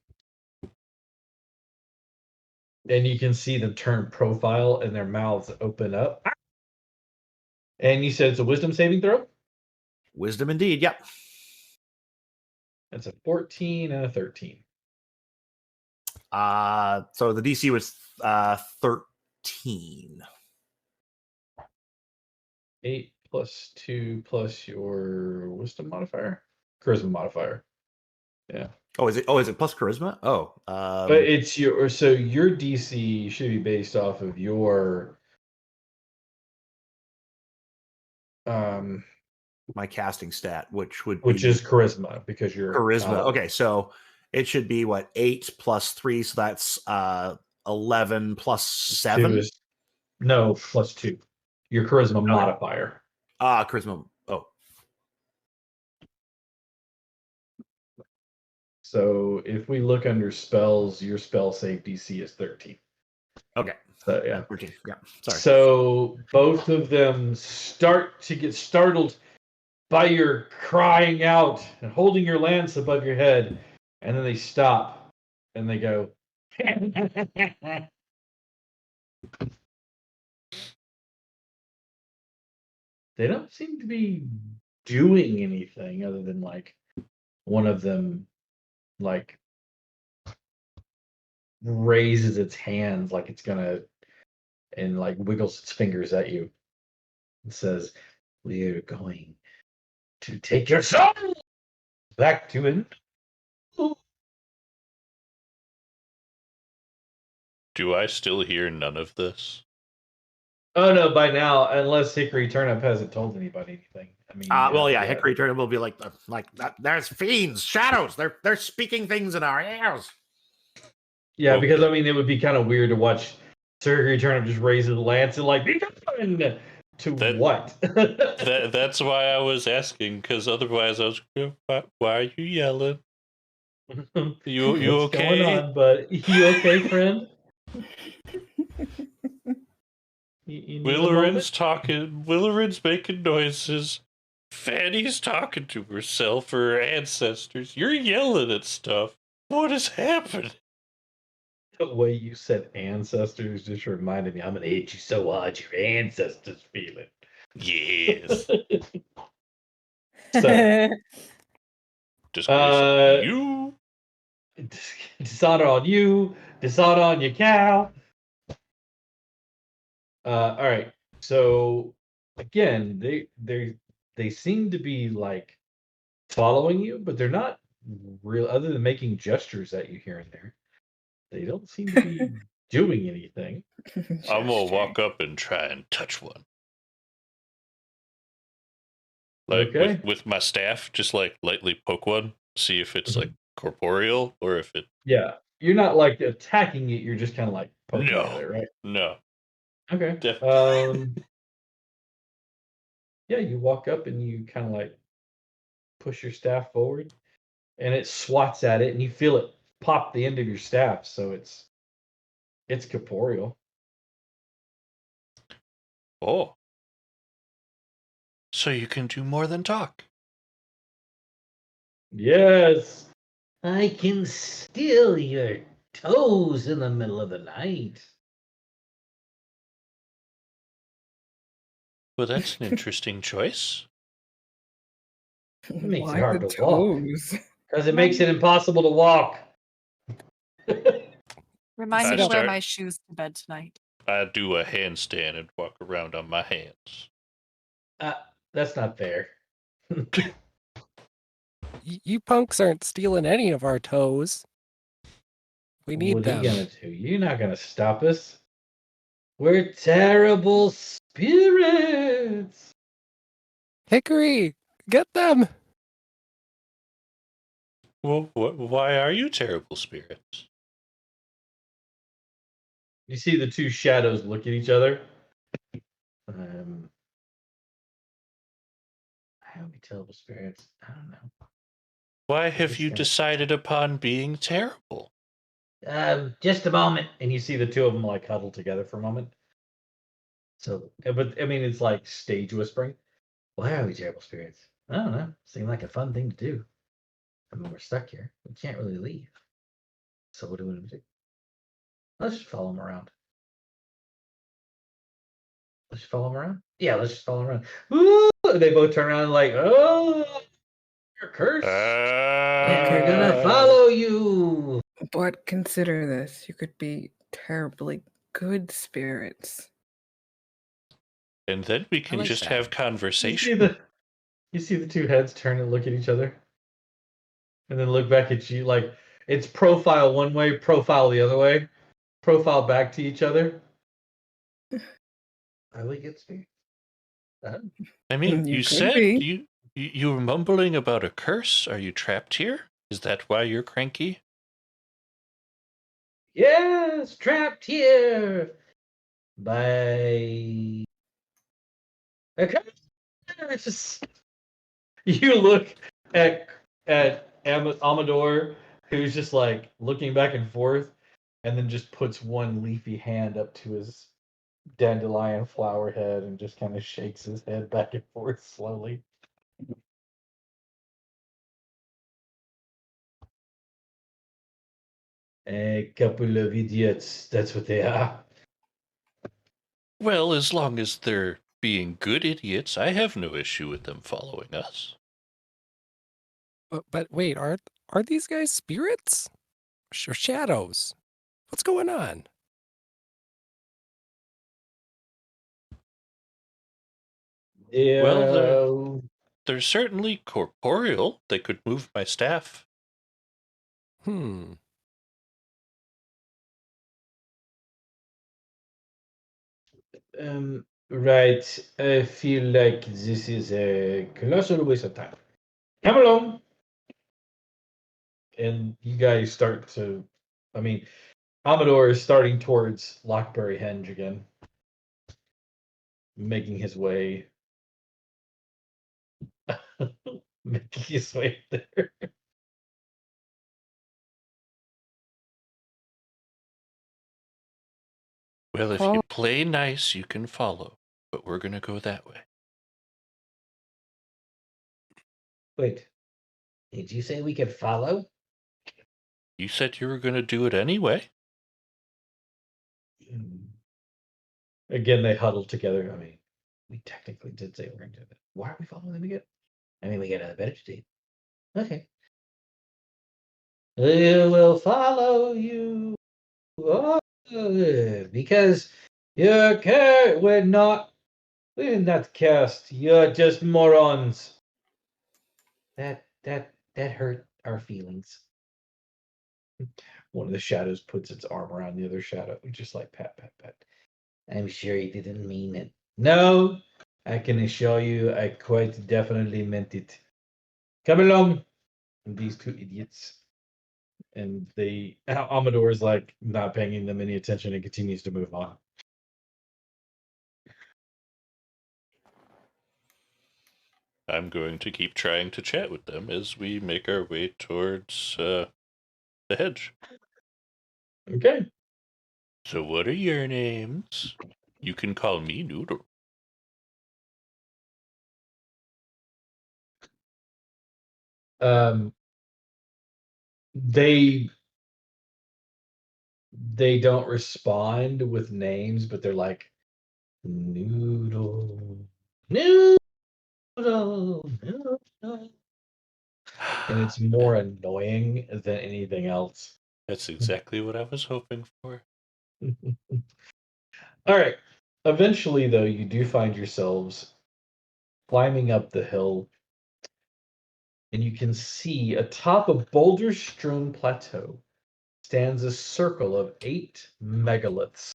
Speaker 1: And you can see them turn profile and their mouths open up. And you said it's a wisdom saving throw?
Speaker 3: Wisdom indeed. Yep.
Speaker 1: That's a 14 and a 13.
Speaker 3: So the DC was 13.
Speaker 1: 8 plus 2 plus your wisdom modifier? Charisma modifier. Yeah.
Speaker 3: Oh, is it plus charisma? Oh,
Speaker 1: But it's your DC should be based off of your
Speaker 3: my casting stat, which
Speaker 1: which
Speaker 3: be
Speaker 1: is charisma because you're
Speaker 3: charisma. Okay, so it should be what 8 plus 3, so that's 11 plus 7.
Speaker 1: No, plus 2. Your charisma modifier.
Speaker 3: Charisma. Oh,
Speaker 1: so if we look under spells, your spell save DC is 13.
Speaker 3: okay.
Speaker 1: So yeah.
Speaker 3: 13. Yeah. Sorry.
Speaker 1: So both of them start to get startled by your crying out and holding your lance above your head, and then they stop and they go. They don't seem to be doing anything other than like one of them like raises its hands like it's gonna and like wiggles its fingers at you and says, "We're going to take your soul back to it."
Speaker 2: Do I still hear none of this?
Speaker 1: Oh no! By now, unless Hickory Turnip hasn't told anybody anything. I mean,
Speaker 3: Well, yeah, Hickory Turnip will be like that. There's fiends, shadows. They're speaking things in our ears.
Speaker 1: Yeah, because
Speaker 2: Okay.
Speaker 1: I mean, it would be kind of weird to watch Sir Hickory Turnip just raise his lance and like, "Be gone!" To what?
Speaker 2: That's why I was asking, because otherwise I was, why are you yelling? You
Speaker 1: What's
Speaker 2: okay?
Speaker 1: going on, bud? You okay, friend? You need a moment?
Speaker 2: Willerin's making noises. Fanny's talking to herself or her ancestors. You're yelling at stuff. What is happening?
Speaker 1: The way you said ancestors just reminded me, I'm gonna hit you so hard your ancestors feel it.
Speaker 2: Yes.
Speaker 1: So,
Speaker 2: Disgrace on you.
Speaker 1: dishonor on you, dishonor on your cow. All right. So again, they seem to be like following you, but they're not real. Other than making gestures at you here and there, they don't seem to be doing anything.
Speaker 2: I'm gonna walk up and try and touch one. Like
Speaker 1: Okay.
Speaker 2: with my staff, just like lightly poke one, see if it's like corporeal or if it.
Speaker 1: Yeah, you're not like attacking it. You're just kind of like poking at it, right?
Speaker 2: No.
Speaker 1: Okay.
Speaker 2: Definitely.
Speaker 1: Yeah, you walk up and you kind of like push your staff forward, and it swats at it, and you feel it pop the end of your staff, so it's corporeal.
Speaker 2: Oh. So you can do more than talk.
Speaker 1: Yes, I can steal your toes in the middle of the night.
Speaker 2: Well, that's an interesting choice.
Speaker 1: It makes
Speaker 6: Why
Speaker 1: it hard
Speaker 6: the
Speaker 1: to walk
Speaker 6: toes?
Speaker 1: because it makes it impossible to walk.
Speaker 4: Remind
Speaker 2: I
Speaker 4: me to wear
Speaker 2: start-
Speaker 4: my shoes to bed tonight.
Speaker 2: I do a handstand and walk around on my hands.
Speaker 1: That's not fair.
Speaker 5: You punks aren't stealing any of our toes. We need
Speaker 1: What are
Speaker 5: them.
Speaker 1: you gonna do? You're not gonna stop us. We're terrible spirits.
Speaker 5: Hickory, get them.
Speaker 2: Well, why are you terrible spirits?
Speaker 1: You see the two shadows look at each other. How are we terrible spirits? I don't know.
Speaker 2: Why have
Speaker 1: just
Speaker 2: you
Speaker 1: gonna-
Speaker 2: decided upon being terrible?
Speaker 1: Just a moment. And you see the two of them like huddle together for a moment. So, but I mean, it's like stage whispering. Why are we terrible spirits? I don't know. Seemed like a fun thing to do. I mean, we're stuck here. We can't really leave. So what do we do? Let's just follow them around. Let's just follow them around. Yeah, let's just follow them around. Ooh, they both turn around and like, oh, you're cursed. And we're gonna follow you.
Speaker 6: But consider this: you could be terribly good spirits.
Speaker 2: And then we can
Speaker 5: like
Speaker 2: just
Speaker 5: that.
Speaker 2: have
Speaker 1: You
Speaker 2: conversation.
Speaker 1: see the two heads turn and look at each other, and then look back at you like it's profile one way, profile the other way, profile back to each other. Are we good spirits?
Speaker 2: I mean,
Speaker 6: You
Speaker 2: you
Speaker 6: could
Speaker 2: said
Speaker 6: be.
Speaker 2: you were mumbling about a curse. Are you trapped here? Is that why you're cranky?
Speaker 1: Yes, trapped here by a curse. You look at Amador, who's just like looking back and forth, and then just puts one leafy hand up to his dandelion flower head and just kind of shakes his head back and forth slowly. A couple of idiots, that's what they are.
Speaker 2: Well, as long as they're being good idiots, I have no issue with them following us.
Speaker 5: But wait, are these guys spirits or shadows? What's going on?
Speaker 2: Well, they're certainly corporeal. They could move my staff.
Speaker 5: Hmm.
Speaker 1: Right. I feel like this is a colossal waste of time. Come along. And you guys start to, I mean, Amador is starting towards Lockberry Henge again, making his way. Making his way there.
Speaker 2: Well, if
Speaker 6: Follow-
Speaker 2: you play nice, you can follow. But we're going to go that way.
Speaker 1: Wait, did you say we could follow?
Speaker 2: You said you were going to do it anyway.
Speaker 1: Again, they huddle together. I mean, we technically did say we're going to do that. Why are we following them again? I mean, we got a better to do. Okay. We will follow you. Oh, because we're not cursed. You're just morons. That hurt our feelings. One of the shadows puts its arm around the other shadow, just like pat, pat, pat. I'm sure he didn't mean it. No, I can assure you, I quite definitely meant it. Come along, these two idiots. And Amador is like not paying them any attention and continues to move on.
Speaker 2: I'm going to keep trying to chat with them as we make our way towards the hedge.
Speaker 1: Okay.
Speaker 2: So what are your names? You can call me Noodle.
Speaker 1: They don't respond with names, but they're like noodle, noodle, noodle. And it's more annoying than anything else.
Speaker 2: That's exactly what I was hoping for.
Speaker 1: All right. Eventually, though, you do find yourselves climbing up the hill, and you can see atop a boulder-strewn plateau stands a circle of 8 megaliths.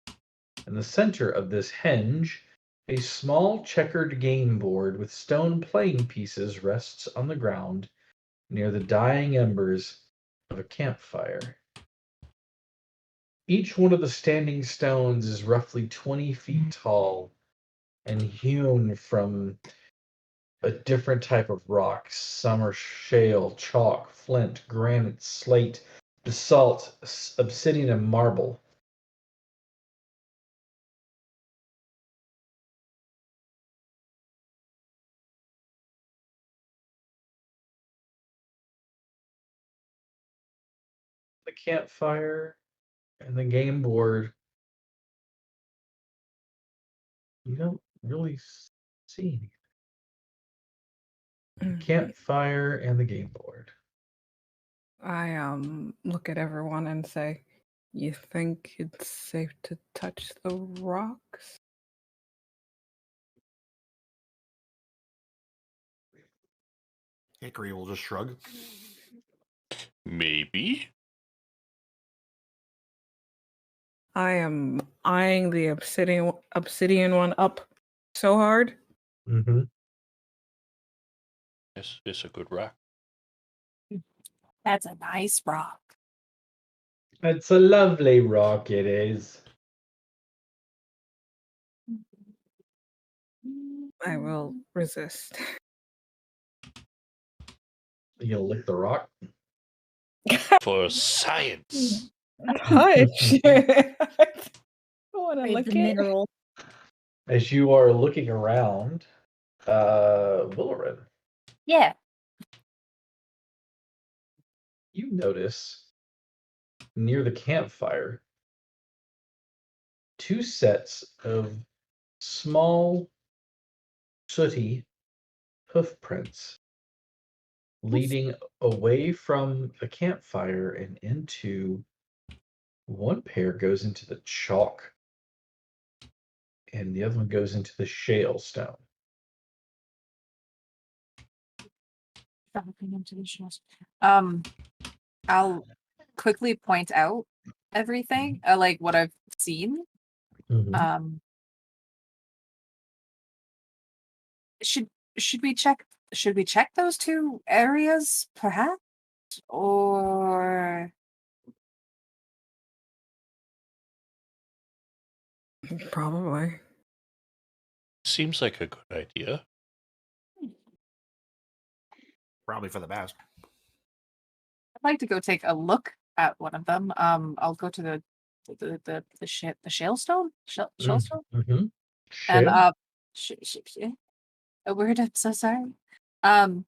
Speaker 1: In the center of this henge, a small checkered game board with stone playing pieces rests on the ground near the dying embers of a campfire. Each one of the standing stones is roughly 20 feet tall and hewn from a different type of rock. Some are shale, chalk, flint, granite, slate, basalt, obsidian, and marble. The campfire and the game board, you don't really see anything. The campfire and the game board.
Speaker 6: I look at everyone and say, "You think it's safe to touch the rocks?"
Speaker 3: Hickory will just shrug.
Speaker 2: Maybe.
Speaker 6: I am eyeing the obsidian one up so hard.
Speaker 1: Mm-hmm.
Speaker 2: It's a good rock.
Speaker 4: That's a nice rock.
Speaker 1: It's a lovely rock, it is.
Speaker 6: I will resist.
Speaker 1: You gonna lick the rock?
Speaker 2: For science.
Speaker 6: Touch. I want to
Speaker 7: Crave
Speaker 6: lick
Speaker 7: the
Speaker 6: it.
Speaker 7: mineral.
Speaker 1: As you are looking around, Willerin,
Speaker 4: Yeah.
Speaker 1: you notice near the campfire 2 sets of small sooty hoof prints leading away from the campfire and into one pair goes into the chalk and the other one goes into the shale stone.
Speaker 4: Dropping into the shells. I'll quickly point out everything, like what I've seen.
Speaker 1: Mhm.
Speaker 4: Should we check those two areas perhaps, or
Speaker 6: Probably.
Speaker 2: Seems like a good idea.
Speaker 3: Probably for the best.
Speaker 4: I'd like to go take a look at one of them. I'll go to the shale stone, shell stone,
Speaker 1: Mm-hmm.
Speaker 4: and
Speaker 1: Shale?
Speaker 4: a word. I'm so sorry. And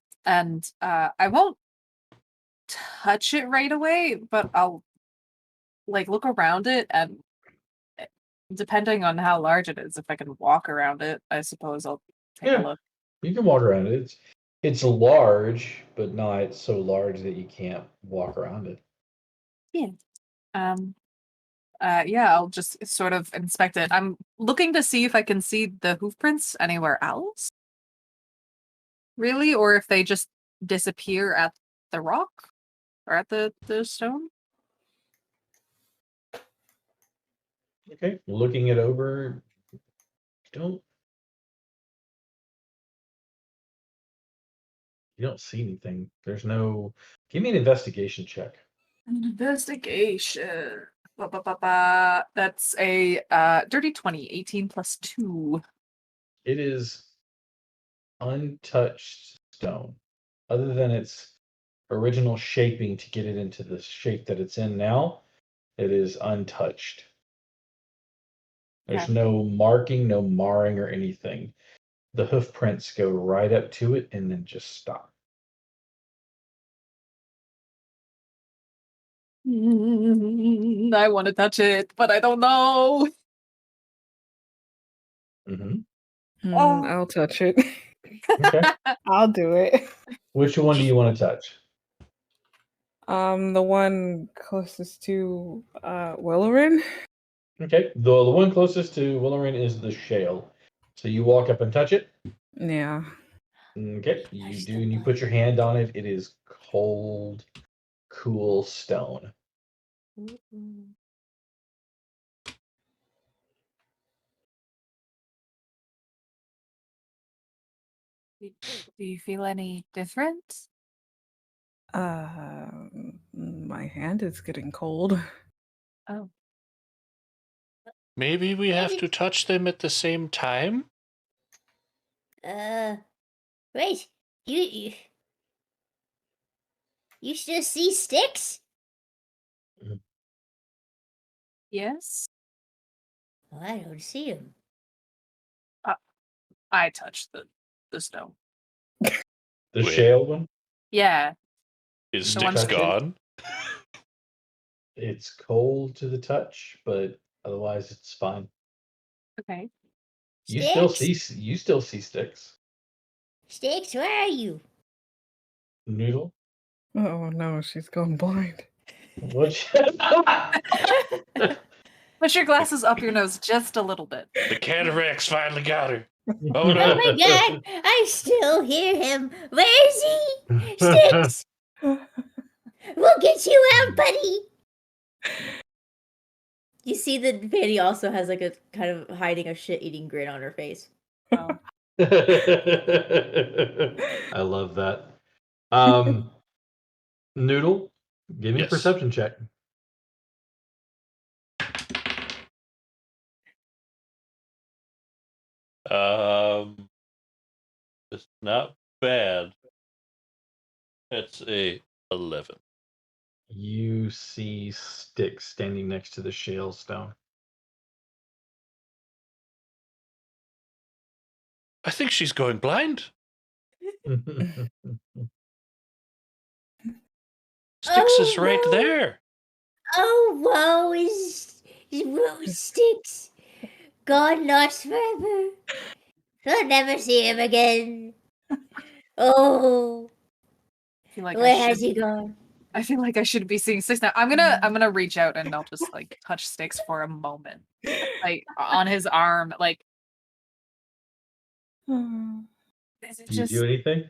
Speaker 4: I won't touch it right away, but I'll like look around it, and depending on how large it is, if I can walk around it, I suppose I'll take a
Speaker 1: Yeah.
Speaker 4: look.
Speaker 1: You can walk around it. It's large, but not so large that you can't walk around it.
Speaker 4: Yeah. Yeah, I'll just sort of inspect it. I'm looking to see if I can see the hoof prints anywhere else. Really? Or if they just disappear at the rock or at the stone?
Speaker 1: Okay. Looking it over, you don't see anything. There's no. Give me an investigation check.
Speaker 4: Investigation. That's a dirty 20, 18 plus 2.
Speaker 1: It is untouched stone, other than its original shaping to get it into the shape that it's in now. It is untouched. There's
Speaker 4: Okay.
Speaker 1: no marking, no marring, or anything. The hoof prints go right up to it and then just stop.
Speaker 4: I want to touch it, but I don't know.
Speaker 1: Mm-hmm.
Speaker 4: Oh.
Speaker 6: I'll touch it.
Speaker 1: Okay.
Speaker 6: I'll do it.
Speaker 1: Which one do you want to touch?
Speaker 6: The one closest to Willorin.
Speaker 1: Okay. The one closest to Willorin is the shale. So you walk up and touch it.
Speaker 6: Yeah.
Speaker 1: Okay. You do, and you put your hand on it. It is cold, cool stone.
Speaker 4: Do you feel any difference?
Speaker 6: My hand is getting cold.
Speaker 4: Oh.
Speaker 2: Maybe we have to touch them at the same time?
Speaker 7: Wait, you still see sticks?
Speaker 4: Yes.
Speaker 7: Oh, I don't see them.
Speaker 4: I touched the stone.
Speaker 1: The
Speaker 2: Wait.
Speaker 1: shale one?
Speaker 4: Yeah.
Speaker 2: Is
Speaker 1: The
Speaker 2: Sticks
Speaker 1: one-
Speaker 2: gone?
Speaker 1: It's cold to the touch, but otherwise it's fine.
Speaker 4: Okay.
Speaker 1: You
Speaker 7: Sticks?
Speaker 1: still see sticks.
Speaker 7: Sticks, where are you?
Speaker 1: Noodle?
Speaker 6: Oh no, she's going blind.
Speaker 1: What?
Speaker 4: Push your glasses up your nose just a little bit.
Speaker 2: The cataracts finally got her. Oh
Speaker 7: Oh
Speaker 2: no.
Speaker 7: my god, I still hear him. Where is he? Sticks! We'll get you out, buddy! You see that Fanny also has like a kind of hiding a shit-eating grin on her face.
Speaker 4: Oh.
Speaker 1: I love that. Noodle, give me a
Speaker 2: Yes.
Speaker 1: perception check.
Speaker 2: It's not bad. It's a 11.
Speaker 1: You see sticks standing next to the shale stone.
Speaker 2: I think she's going blind. Sticks is right
Speaker 7: no.
Speaker 2: there.
Speaker 7: Oh, woe is Sticks. Gone lost forever. We'll never see him again. Oh,
Speaker 4: I feel like
Speaker 7: where has he gone?
Speaker 4: I feel like I should be seeing Sticks now. I'm gonna reach out and I'll just like touch Sticks for a moment, like on his arm. Like, is it
Speaker 1: Do you
Speaker 4: just
Speaker 1: do anything?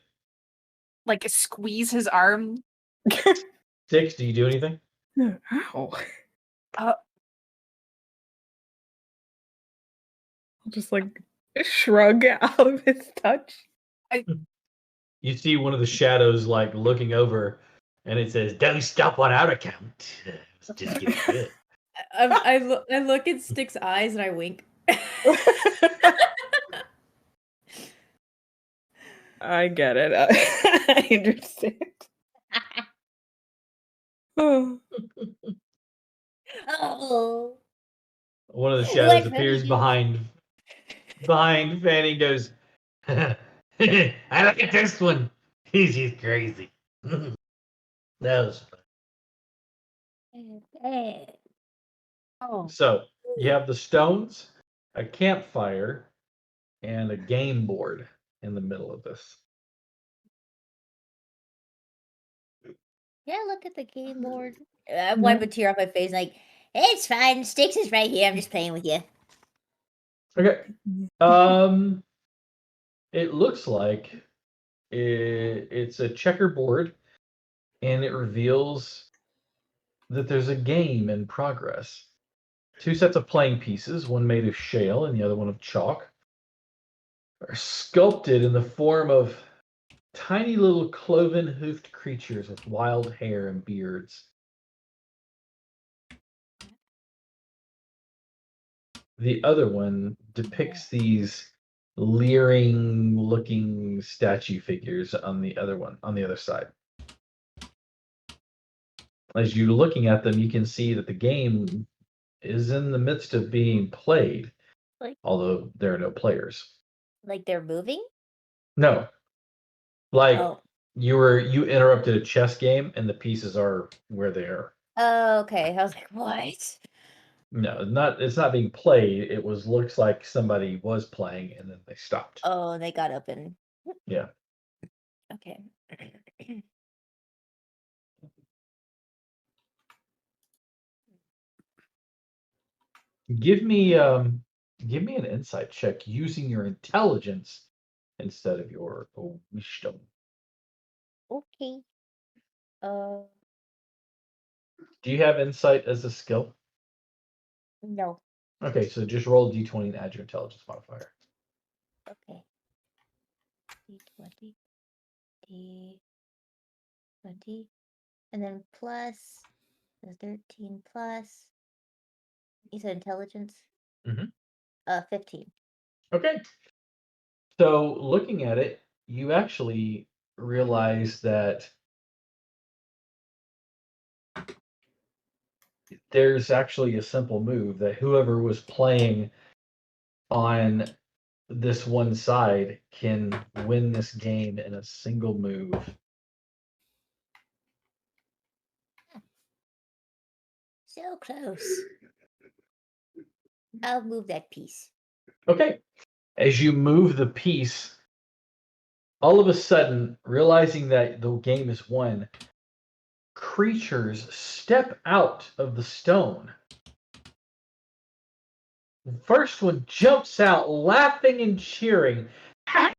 Speaker 4: like squeeze his arm?
Speaker 1: Six, do you do anything?
Speaker 6: Ow.
Speaker 4: Uh,
Speaker 6: I'll just like shrug out of his touch.
Speaker 1: You see one of the shadows like looking over, and it says, "Don't stop on our account." It's just getting good.
Speaker 8: I look at Stick's eyes and I wink.
Speaker 6: I get it. I understand. Oh.
Speaker 7: Oh,
Speaker 1: One of the
Speaker 7: What
Speaker 1: shadows
Speaker 7: will
Speaker 1: appears
Speaker 7: he do?
Speaker 1: behind Fanny and goes, "I look at this one. She's crazy." That was fun.
Speaker 4: oh,
Speaker 1: So you have the stones, a campfire, and a game board in the middle of this.
Speaker 7: yeah, look at the game board. I wipe a tear off my face, like, it's fine. Sticks is right here. I'm just playing with you.
Speaker 1: Okay. It looks like it's a checkerboard, and it reveals that there's a game in progress. Two sets of playing pieces, one made of shale and the other one of chalk, are sculpted in the form of tiny little cloven-hoofed creatures with wild hair and beards. The other one depicts these leering-looking statue figures on the other side. As you're looking at them, you can see that the game is in the midst of being played,
Speaker 7: Like-
Speaker 1: although there are no players.
Speaker 7: Like they're moving?
Speaker 1: No, like
Speaker 7: Oh.
Speaker 1: you interrupted a chess game, and the pieces are where they are.
Speaker 7: Oh, okay. I was like, what?
Speaker 1: No, it's not being played. It looks like somebody was playing, and then they stopped.
Speaker 7: Oh, they got up and.
Speaker 1: Yeah.
Speaker 7: Okay.
Speaker 1: Give me an insight check using your intelligence instead of your wisdom.
Speaker 7: Okay.
Speaker 1: Do you have insight as a skill?
Speaker 7: No.
Speaker 1: Okay, so just roll a d20 and add your intelligence modifier.
Speaker 7: Okay. D20. D20. And then plus the 13 plus. You said intelligence?
Speaker 1: Mhm.
Speaker 7: 15.
Speaker 1: Okay. So looking at it, you actually realize that there's actually a simple move that whoever was playing on this one side can win this game in a single move.
Speaker 7: So close. I'll move that piece.
Speaker 1: Okay. As you move the piece, all of a sudden, realizing that the game is won, creatures step out of the stone. The first one jumps out, laughing and cheering. I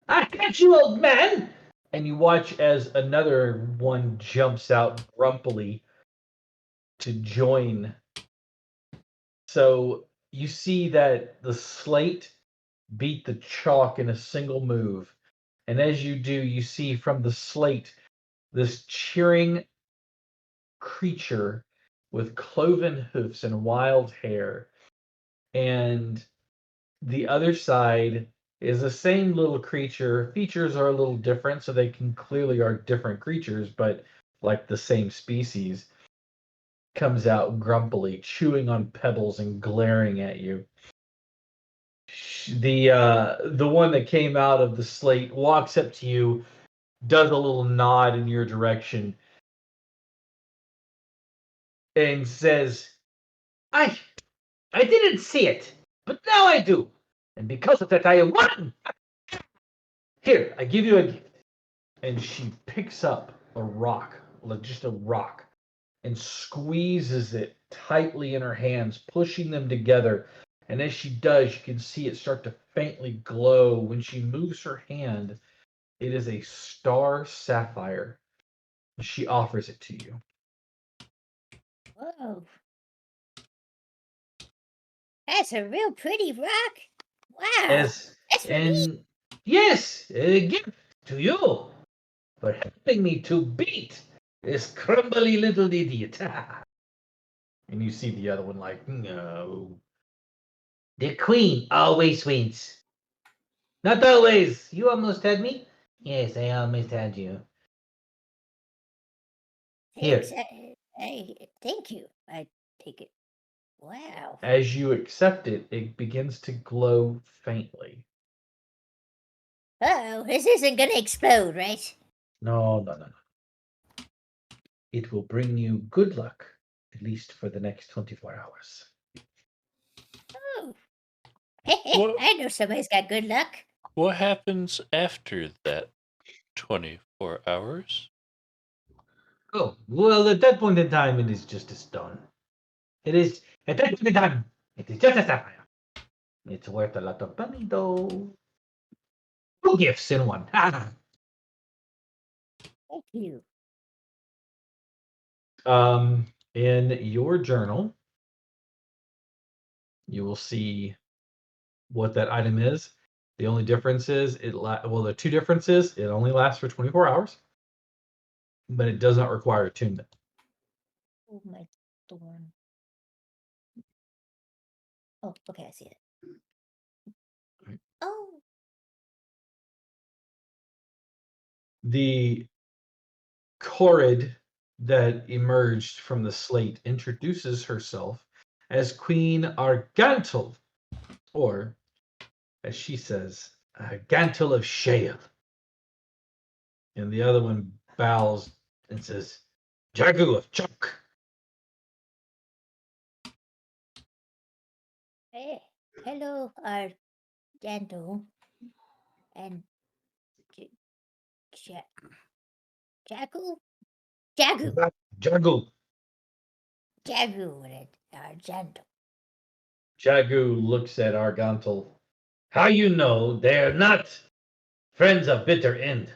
Speaker 1: got you, old man! And you watch as another one jumps out grumpily to join. So you see that the slate beat the chalk in a single move. And as you do, you see from the slate this cheering creature with cloven hoofs and wild hair. And the other side is the same little creature. Features are a little different, so they can clearly are different creatures, but like the same species. Comes out grumpily, chewing on pebbles and glaring at you. The one that came out of the slate walks up to you, does a little nod in your direction, and says, I didn't see it, but now I do. And because of that, I am one. Here, I give you a gift. And she picks up a rock, like just a rock, and squeezes it tightly in her hands, pushing them together. And as she does, you can see it start to faintly glow. When she moves her hand, it is a star sapphire. She offers it to you.
Speaker 7: Whoa. That's a real pretty rock. Wow.
Speaker 1: As
Speaker 7: That's for me.
Speaker 1: and yes, a gift to you for helping me to beat this crumbly little idiot. And you see the other one like, no. The queen always wins. Not always. You almost had me. Yes, I almost had you. Here.
Speaker 7: Thanks. Thank you. I take it. Wow.
Speaker 1: As you accept it, it begins to glow faintly.
Speaker 7: Uh-oh, this isn't gonna explode, right?
Speaker 1: No. It will bring you good luck, at least for the next 24 hours.
Speaker 7: Oh.
Speaker 2: What?
Speaker 7: I know somebody's got good luck.
Speaker 2: What happens after that 24 hours?
Speaker 1: Oh, well, at that point in time, it is just a stone. It is, at that point in time, it is just a sapphire. It's worth a lot of money, though. Two gifts in one.
Speaker 7: Thank you.
Speaker 1: In your journal, you will see what that item is. The only difference is the two differences, it only lasts for 24 hours, but it does not require attunement.
Speaker 7: Oh, my thorn. Oh, okay, I see it.
Speaker 1: Right.
Speaker 7: Oh.
Speaker 1: The Corrid that emerged from the slate introduces herself as Queen Argantul, or as she says, Gantul of Shale. And the other one bows and says, Jagu of Chunk.
Speaker 7: Hey, hello, Argento. And Jagu? Jagu.
Speaker 1: Jagu.
Speaker 7: Jagu and Argento.
Speaker 1: Jagu looks at Argantul. How you know they're not friends of bitter end?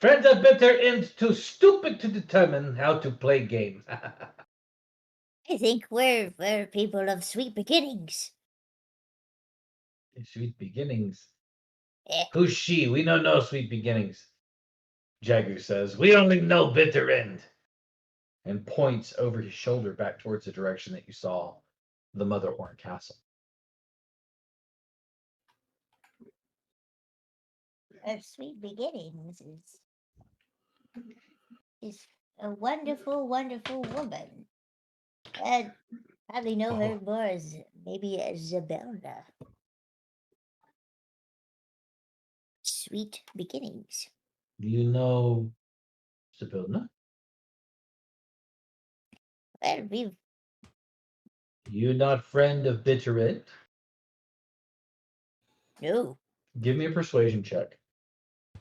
Speaker 1: Friends of bitter end too stupid to determine how to play games.
Speaker 7: I think we're people of sweet beginnings.
Speaker 1: Sweet beginnings.
Speaker 7: Eh,
Speaker 1: Who's she? We know no sweet beginnings. Jagu says, we only know bitter end. And points over his shoulder back towards the direction that you saw the Motherhorn Castle.
Speaker 7: sweet beginnings is a wonderful, wonderful woman. I probably know her more as maybe Isabella. Sweet beginnings.
Speaker 1: Do you know Sibilna?
Speaker 7: Well, we've
Speaker 1: You not friend of bitter end?
Speaker 7: no.
Speaker 1: Give me a persuasion check.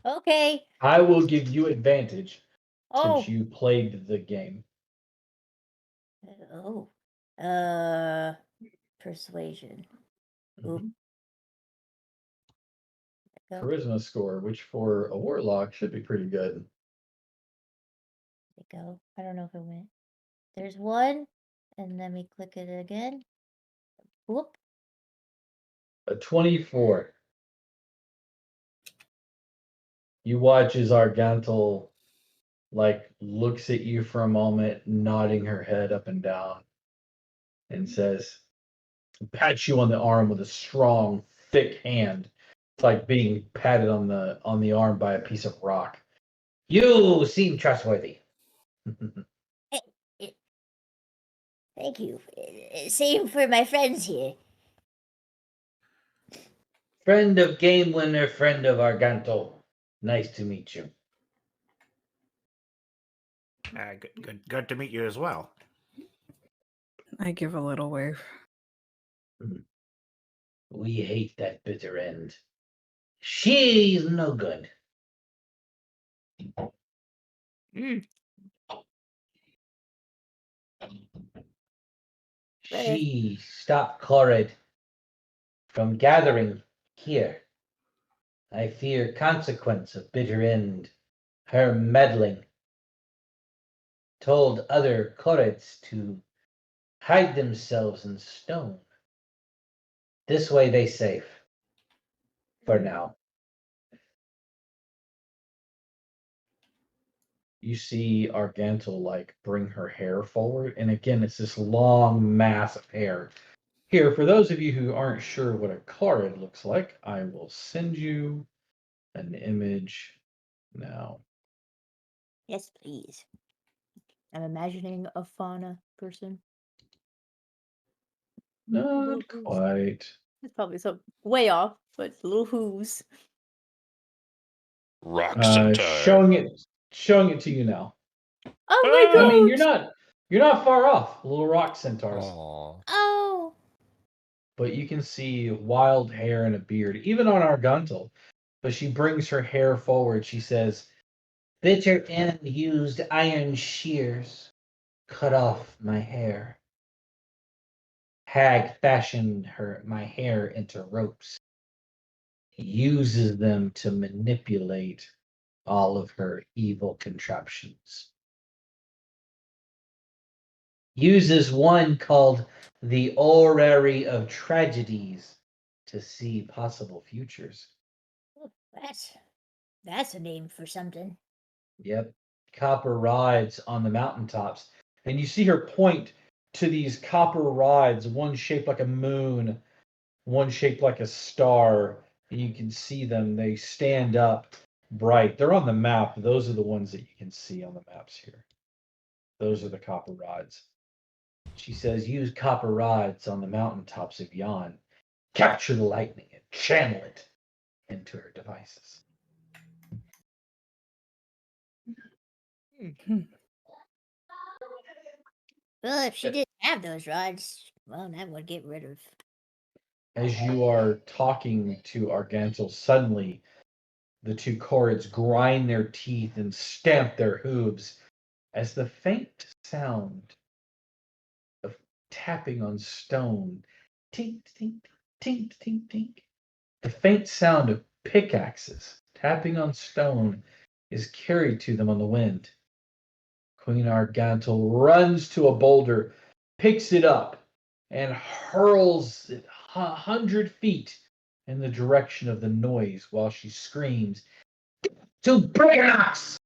Speaker 7: Okay.
Speaker 1: I will give you advantage
Speaker 7: Oh.
Speaker 1: since you played the game.
Speaker 7: Oh. Persuasion. Oop.
Speaker 1: Mhm.
Speaker 7: Go.
Speaker 1: Charisma score, which for a warlock should be pretty good.
Speaker 7: Go. I don't know if it went. There's one, and let me click it again. Whoop.
Speaker 1: A 24. You watch as Argantul looks at you for a moment, nodding her head up and down, and says, pats you on the arm with a strong, thick hand. It's like being patted on the arm by a piece of rock. You seem trustworthy.
Speaker 7: Thank you. Same for my friends here.
Speaker 1: Friend of game winner, friend of Argantul. Nice to meet you.
Speaker 3: Good to meet you as well.
Speaker 6: I give a little wave.
Speaker 9: We hate that bitter end. She's no good. She stopped Chloride from gathering here. I fear consequence of bitter end. Her meddling. Told other Chlorids to hide themselves in stone. This way they safe. For now.
Speaker 1: You see Argantel like bring her hair forward, and again, it's this long mass of hair. Here, for those of you who aren't sure what a Chlorid looks like, I will send you an image now.
Speaker 7: Yes, please. I'm imagining a fauna person.
Speaker 1: Not quite.
Speaker 7: It's probably some way off, but little hooves.
Speaker 2: Rock centaur.
Speaker 1: Showing it to you now.
Speaker 7: Oh my
Speaker 1: I
Speaker 7: god!
Speaker 1: mean, you're not far off, little rock centaurs.
Speaker 5: Aw.
Speaker 7: Oh!
Speaker 1: But you can see wild hair and a beard, even on Argantel. But she brings her hair forward. She says,
Speaker 9: Bitter end used iron shears. Cut off my hair. Hag fashioned my hair into ropes. Uses them to manipulate all of her evil contraptions. Uses one called the Orrery of Tragedies to see possible futures.
Speaker 7: That's a name for something.
Speaker 1: Yep. Copper rods on the mountaintops. And you see her point to these copper rods, one shaped like a moon, one shaped like a star. And you can see them. They stand up bright. They're on the map. Those are the ones that you can see on the maps here. Those are the copper rods. She says, use copper rods on the mountaintops of Yon. Capture the lightning and channel it into her devices.
Speaker 7: Well, if she didn't have those rods, well, that would get rid of.
Speaker 1: As you are talking to Argantel, suddenly the two Chorids grind their teeth and stamp their hooves as the faint sound of tapping on stone, tink, tink, tink, tink, tink. The faint sound of pickaxes tapping on stone is carried to them on the wind. Queen Argantel runs to a boulder, picks it up, and hurls it 100 feet in the direction of the noise while she screams, "To Briganox!"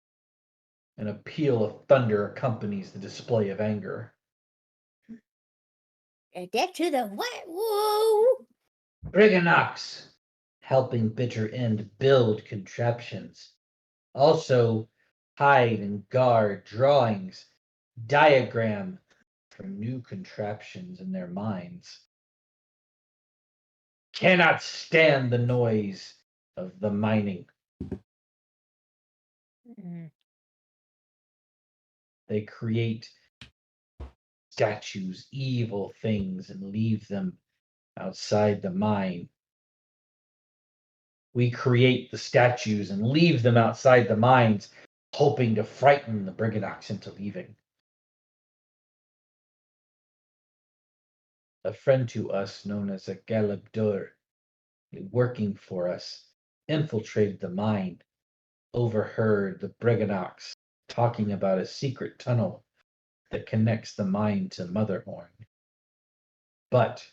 Speaker 1: And a peal of thunder accompanies the display of anger.
Speaker 7: Deck to the what? Whoa!
Speaker 9: Briganox, helping Bitter End build contraptions. Also, hide and guard drawings, diagram for new contraptions in their minds. Cannot stand the noise of the mining. They create statues, evil things, and leave them outside the mine. We create the statues and leave them outside the mines, hoping to frighten the Briganox into leaving. A friend to us known as a Galabdur, working for us, infiltrated the mine, overheard the Briganox talking about a secret tunnel that connects the mine to Motherhorn. But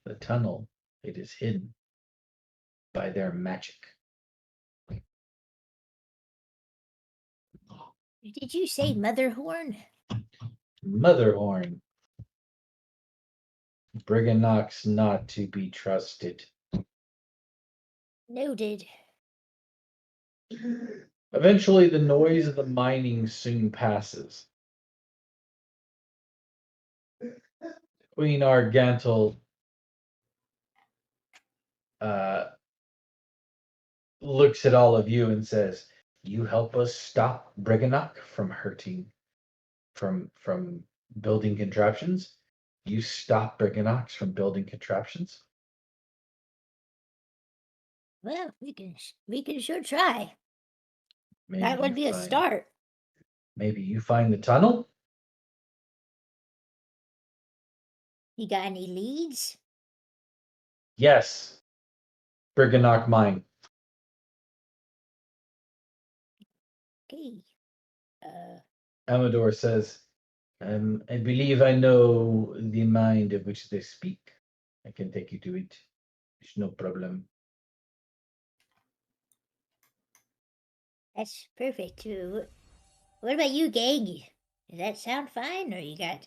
Speaker 9: the tunnel, it is hidden by their magic.
Speaker 7: Did you say Motherhorn?
Speaker 9: Motherhorn. Briganox not to be trusted.
Speaker 7: Noted.
Speaker 1: Eventually, the noise of the mining soon passes. Queen Argantel looks at all of you and says, "You help us stop Briganox from hurting, from building contraptions. You stop Briganox from building contraptions."
Speaker 7: Well, we can sure try.
Speaker 9: Maybe
Speaker 7: That would
Speaker 9: you
Speaker 7: be a
Speaker 9: find-
Speaker 7: start.
Speaker 9: Maybe you find the tunnel?
Speaker 7: You got any leads?
Speaker 9: Yes. Briganock mine.
Speaker 7: Okay.
Speaker 9: Amador says, I believe I know the mind of which they speak. I can take you to it. It's no problem.
Speaker 7: That's perfect. What about you, Gang? Does that sound fine, or you got?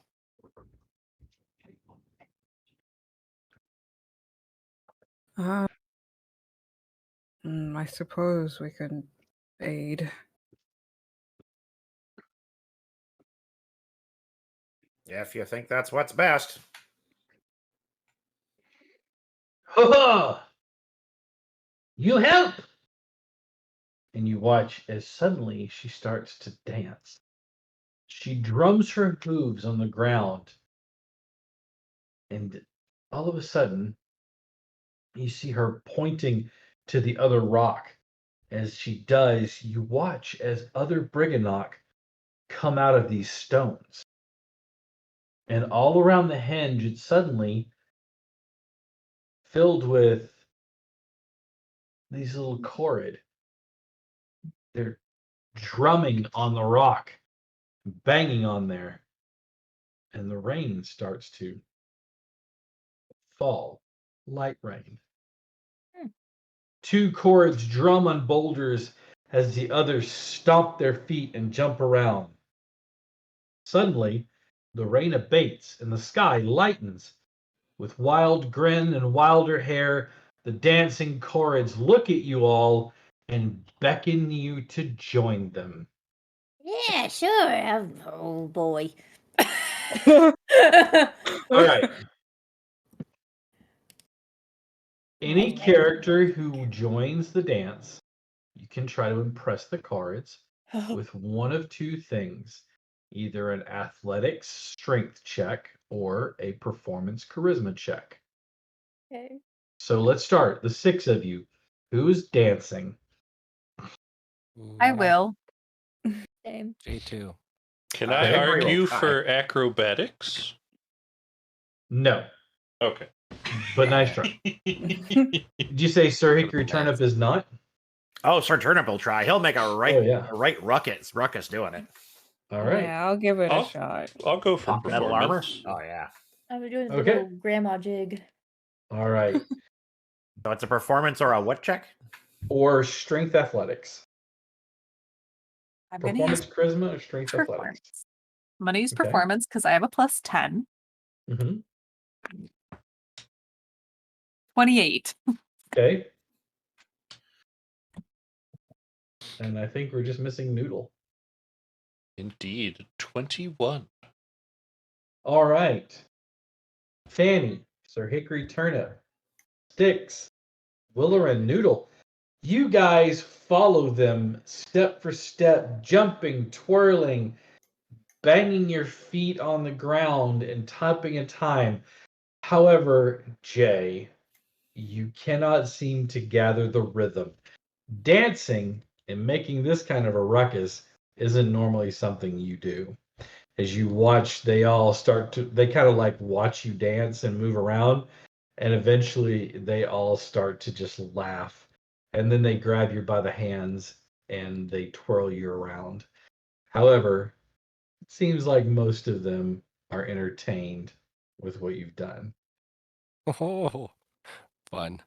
Speaker 6: I suppose we could aid.
Speaker 3: If you think that's what's best.
Speaker 9: Ho ho! You help! And you watch as suddenly she starts to dance. She drums her hooves on the ground. And all of a sudden, you see her pointing to the other rock. As she does, you watch as other Briganock come out of these stones. And all around the henge, it's suddenly filled with these little chord. They're drumming on the rock, banging on there. And the rain starts to fall, light rain. Two chords drum on boulders as the others stomp their feet and jump around. Suddenly, the rain abates and the sky lightens. With wild grin and wilder hair, the dancing chords look at you all and beckon you to join them.
Speaker 7: Yeah, sure. Oh boy.
Speaker 9: All right. Any character who joins the dance, you can try to impress the cards with one of two things, either an athletics strength check or a performance charisma check.
Speaker 8: Okay.
Speaker 9: So let's start. The six of you. Who's dancing?
Speaker 4: I will.
Speaker 8: Same.
Speaker 5: J2.
Speaker 2: Can
Speaker 9: Okay.
Speaker 2: I
Speaker 3: Henry will
Speaker 2: argue
Speaker 3: try.
Speaker 2: for acrobatics?
Speaker 9: No,
Speaker 2: Okay.
Speaker 9: but nice try. Did you say Sir Hickory Turnip is not?
Speaker 3: Oh, Sir Turnip will try. He'll make a right,
Speaker 9: Oh, yeah.
Speaker 3: a right ruckus doing it.
Speaker 9: All right.
Speaker 6: Yeah, I'll give it a
Speaker 2: I'll-
Speaker 6: shot.
Speaker 2: I'll go for
Speaker 3: Top metal armor.
Speaker 2: performance.
Speaker 3: Oh yeah.
Speaker 8: I was doing the
Speaker 9: Okay.
Speaker 8: little grandma jig.
Speaker 9: All right.
Speaker 3: So it's a performance or a what check?
Speaker 9: Or strength athletics.
Speaker 4: I'm going to use
Speaker 9: Performance charisma or strength athletics.
Speaker 4: performance. I'm going to use
Speaker 9: Okay.
Speaker 4: performance because I have a plus 10.
Speaker 9: Mm-hmm.
Speaker 4: 28.
Speaker 9: Okay. And I think we're just missing Noodle.
Speaker 2: Indeed. 21.
Speaker 9: All right. Fanny, Sir Hickory Turnip, Sticks, Willer, and Noodle. You guys follow them step for step, jumping, twirling, banging your feet on the ground and typing in time. However, Jay, you cannot seem to gather the rhythm. Dancing and making this kind of a ruckus isn't normally something you do. As you watch, they kind of like watch you dance and move around, and eventually they all start to just laugh. And then they grab you by the hands and they twirl you around. However, it seems like most of them are entertained with what you've done.
Speaker 5: Oh, fun.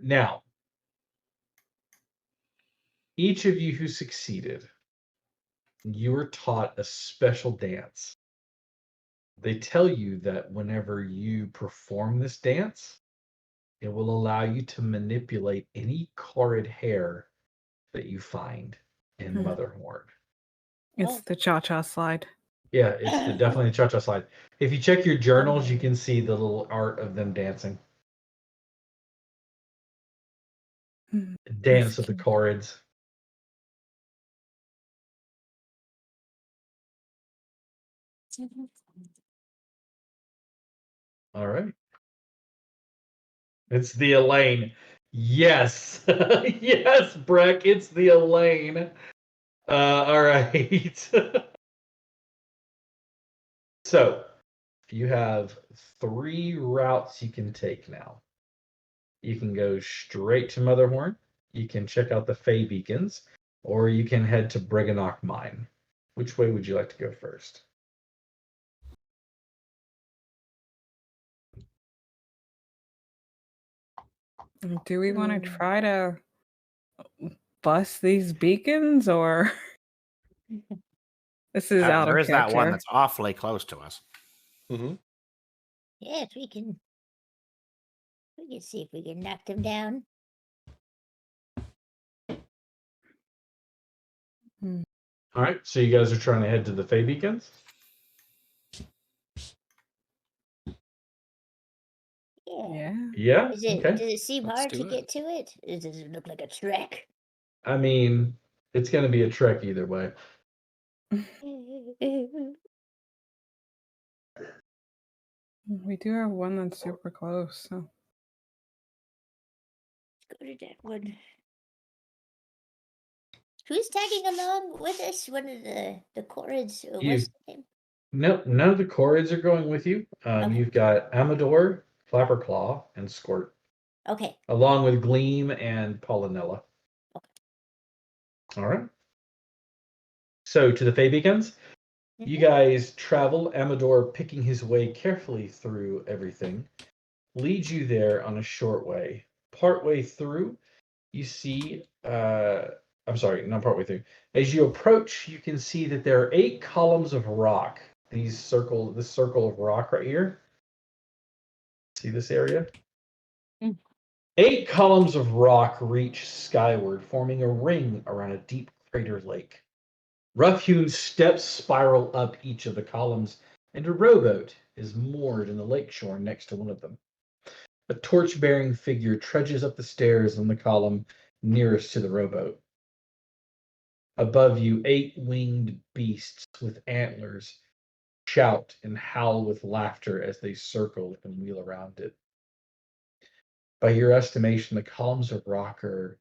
Speaker 9: Now, each of you who succeeded, you were taught a special dance. They tell you that whenever you perform this dance, it will allow you to manipulate any carded hair that you find in Motherhorn.
Speaker 6: It's the cha-cha slide.
Speaker 9: Yeah, it's definitely a cha-cha slide. If you check your journals, you can see the little art of them dancing. Dance of the Chords. All right. It's the Elaine.
Speaker 1: Yes. Yes, Breck, it's the Elaine. All right. So, you have 3 routes you can take now. You can go straight to Motherhorn, you can check out the Fey Beacons, or you can head to Briganock Mine. Which way would you like to go first?
Speaker 6: Do we want to try to bust these beacons, or this is out
Speaker 3: There
Speaker 6: of
Speaker 3: is that one
Speaker 6: character?
Speaker 3: that's awfully close to us.
Speaker 2: Mm-hmm.
Speaker 7: Yes, we can. We can see if we can knock them down.
Speaker 1: All right, so you guys are trying to head to the Fey Beacons?
Speaker 7: Yeah.
Speaker 1: Yeah.
Speaker 7: Is it?
Speaker 1: Okay.
Speaker 7: Does it seem
Speaker 5: Let's
Speaker 7: hard
Speaker 5: do
Speaker 7: to
Speaker 5: it.
Speaker 7: get to it? Or does it look like a trek?
Speaker 1: I mean, it's going to be a trek either way.
Speaker 6: We do have one that's super close. So.
Speaker 7: Go to that one. Who's tagging along with us? One of the Corrids. What's his name?
Speaker 1: No, none of the Corrids are going with you.
Speaker 7: Okay.
Speaker 1: You've got Amador, Flapperclaw, and Squirt,
Speaker 7: Okay.
Speaker 1: along with Gleam and Pollinella.
Speaker 7: Okay.
Speaker 1: All right. So to the Fey Beacons, you guys travel. Amador, picking his way carefully through everything, leads you there on a short way. Partway through, you see. I'm sorry, not partway through. As you approach, you can see that there are 8 columns of rock. This circle of rock right here. See this area? 8 columns of rock reach skyward, forming a ring around a deep crater lake. Rough-hewn steps spiral up each of the columns, and a rowboat is moored in the lakeshore next to one of them. A torch-bearing figure trudges up the stairs on the column nearest to the rowboat. Above you, 8 winged beasts with antlers shout and howl with laughter as they circle and wheel around it. By your estimation, the columns of rock are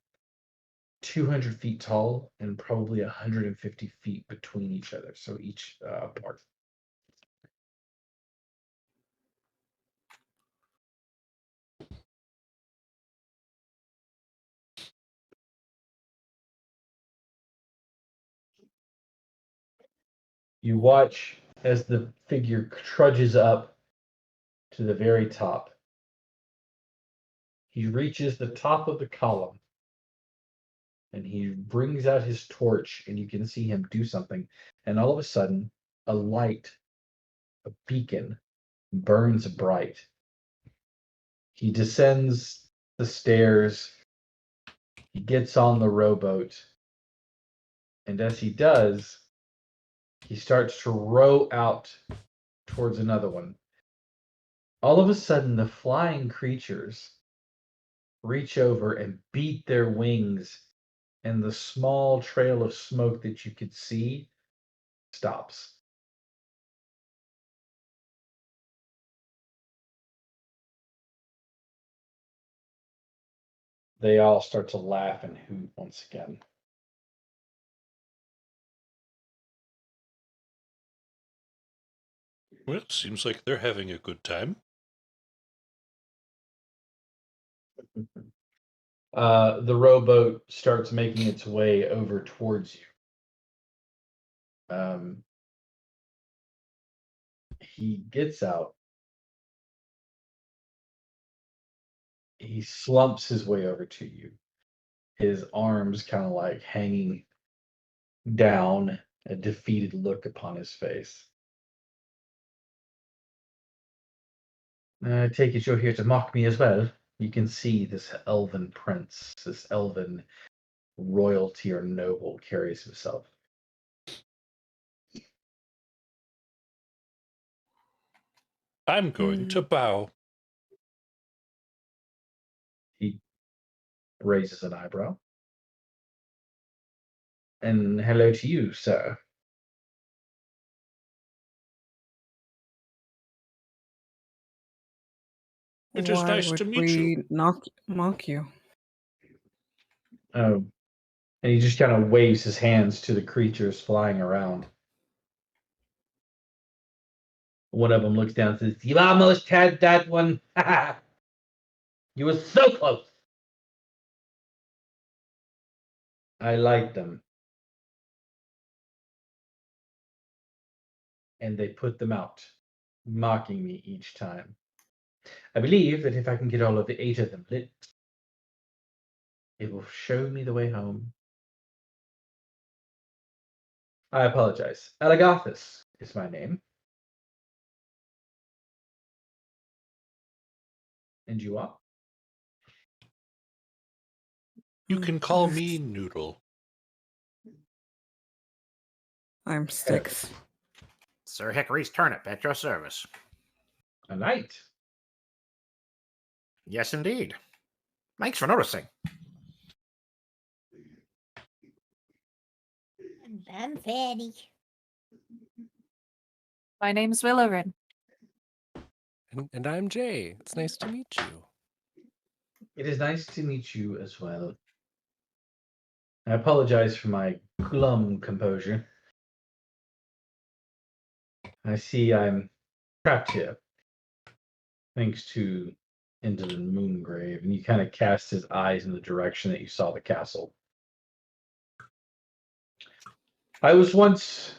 Speaker 1: 200 feet tall and probably 150 feet between each other, so each apart. You watch as the figure trudges up to the very top. He reaches the top of the column and he brings out his torch, and you can see him do something. And all of a sudden, a light, a beacon, burns bright. He descends the stairs. He gets on the rowboat. And as he does, he starts to row out towards another one. All of a sudden, the flying creatures reach over and beat their wings, and the small trail of smoke that you could see stops. They all start to laugh and hoot once again.
Speaker 2: Well, seems like they're having a good time.
Speaker 1: The rowboat starts making its way over towards you. He gets out. He slumps his way over to you. His arms kind of like hanging down, a defeated look upon his face. I take it you're here to mock me as well. You can see this elven prince, this elven royalty or noble carries himself.
Speaker 2: I'm going to bow.
Speaker 1: He raises an eyebrow. And hello to you, sir.
Speaker 2: It is
Speaker 6: Why
Speaker 2: nice
Speaker 6: would
Speaker 2: to meet
Speaker 6: we
Speaker 2: you.
Speaker 6: mock you?
Speaker 1: Oh. And he just kind of waves his hands to the creatures flying around. One of them looks down and says, "You almost had that one. You were so close." I like them. And they put them out, mocking me each time. I believe that if I can get all of the 8 of them lit, it will show me the way home. I apologize. Elegathus is my name. And you are?
Speaker 2: You can call me Noodle.
Speaker 6: I'm Styx.
Speaker 3: Sir Hickory's turnip at your service.
Speaker 1: A knight.
Speaker 3: Yes, indeed. Thanks for noticing.
Speaker 7: I'm Fanny.
Speaker 4: My name's Willowren.
Speaker 5: And I'm Jay. It's nice to meet you.
Speaker 1: It is nice to meet you as well. I apologize for my glum composure. I see I'm trapped here, thanks to Indolin Moongrave, and he kind of cast his eyes in the direction that you saw the castle. I was once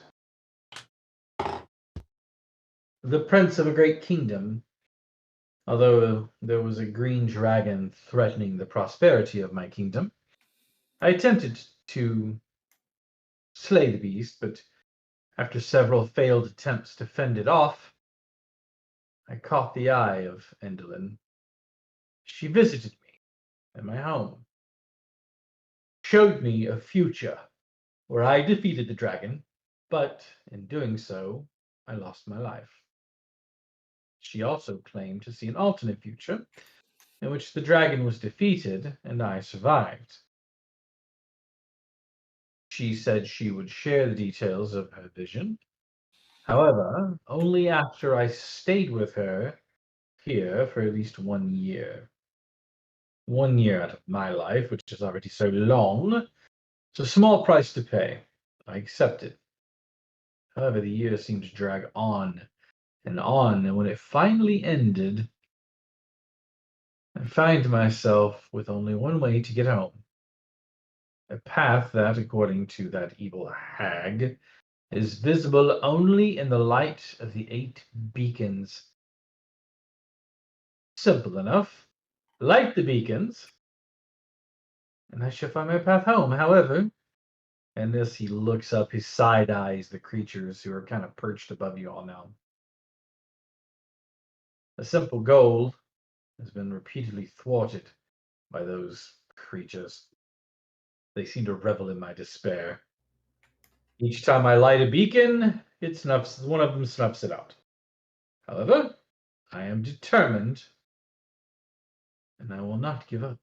Speaker 1: the prince of a great kingdom, although there was a green dragon threatening the prosperity of my kingdom. I attempted to slay the beast, but after several failed attempts to fend it off, I caught the eye of Indolin. She visited me at my home, showed me a future where I defeated the dragon, but in doing so, I lost my life. She also claimed to see an alternate future in which the dragon was defeated and I survived. She said she would share the details of her vision. However, only after I stayed with her here for at least 1 year. 1 year out of my life, which is already so long. It's a small price to pay. I accepted. However, the years seemed to drag on, and when it finally ended, I find myself with only one way to get home. A path that, according to that evil hag, is visible only in the light of the 8 beacons. Simple enough. Light the beacons, and I shall find my path home. However, and as he looks up, his side eyes the creatures who are kind of perched above you all now. A simple goal has been repeatedly thwarted by those creatures. They seem to revel in my despair. Each time I light a beacon, one of them snuffs it out. However, I am determined, and I will not give up.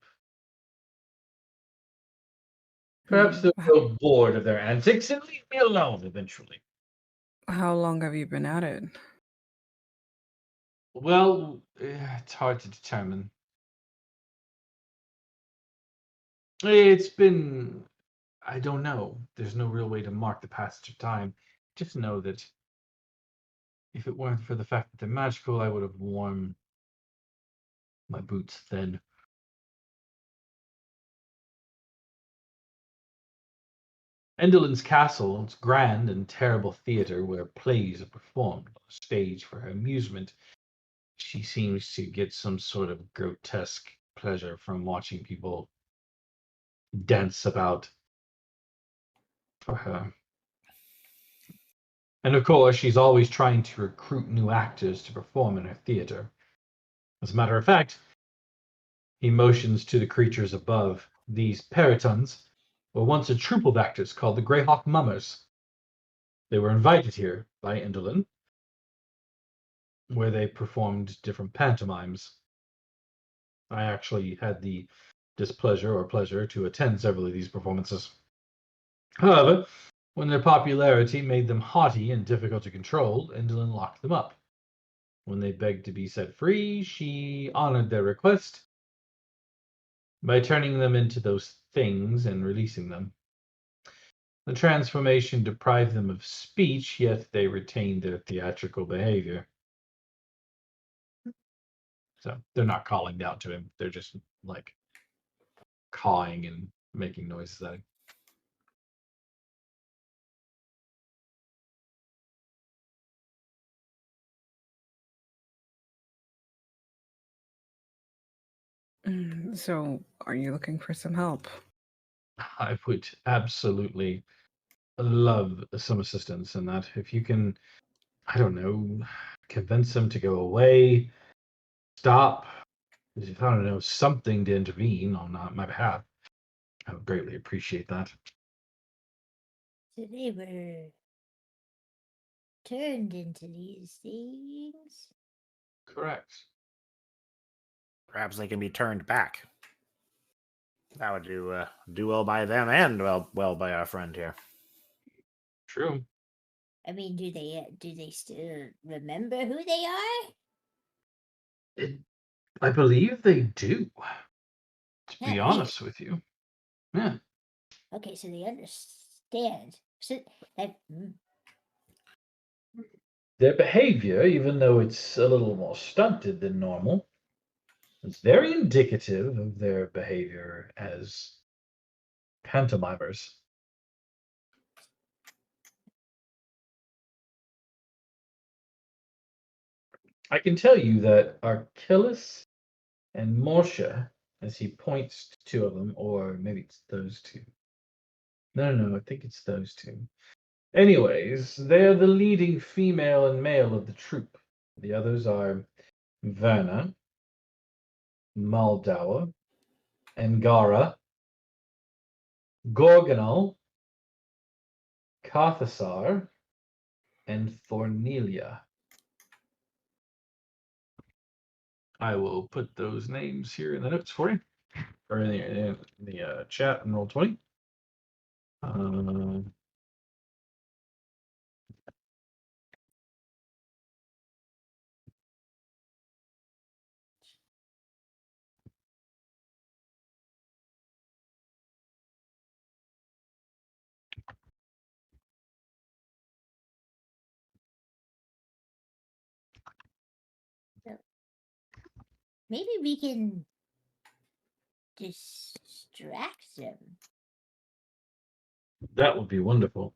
Speaker 1: Perhaps they'll grow bored of their antics and leave me alone eventually.
Speaker 6: How long have you been at it?
Speaker 1: Well, it's hard to determine. It's been, I don't know. There's no real way to mark the passage of time. Just know that if it weren't for the fact that they're magical, I would have worn my boots thin. Endolin's castle, its grand and terrible theater where plays are performed on a stage for her amusement. She seems to get some sort of grotesque pleasure from watching people dance about for her. And of course, she's always trying to recruit new actors to perform in her theater. As a matter of fact, he motions to the creatures above. These peritons were once a troop of actors called the Greyhawk Mummers. They were invited here by Indolin, where they performed different pantomimes. I actually had the displeasure or pleasure to attend several of these performances. However, when their popularity made them haughty and difficult to control, Indolin locked them up. When they begged to be set free, she honored their request, by turning them into those things and releasing them. The transformation deprived them of speech, yet they retained their theatrical behavior. So they're not calling down to him. They're just like cawing and making noises at him.
Speaker 6: So, are you looking for some help?
Speaker 1: I would absolutely love some assistance in that. If you can, I don't know, convince them to go away, stop, I don't know, something to intervene on my behalf, I would greatly appreciate that.
Speaker 7: So they were turned into these things?
Speaker 1: Correct.
Speaker 3: Perhaps they can be turned back. That would do well by them and well by our friend here.
Speaker 1: True.
Speaker 7: I mean, do they still remember who they are?
Speaker 1: I believe they do, to
Speaker 7: Yeah,
Speaker 1: be
Speaker 7: really?
Speaker 1: honest with you. Yeah.
Speaker 7: Okay, so they understand. So that
Speaker 9: Their behavior, even though it's a little more stunted than normal, is very indicative of their behavior as pantomimers. I can tell you that Archilus and Morsha, as he points to two of them, or maybe it's those two. No, I think it's those two. Anyways, they are the leading female and male of the troop. The others are Verna, Maldawa, Angara, Gorgonal, Carthasar, and Thornelia.
Speaker 1: I will put those names here in the notes for you, or in the chat in Roll20.
Speaker 7: maybe we can distract them.
Speaker 1: That would be wonderful.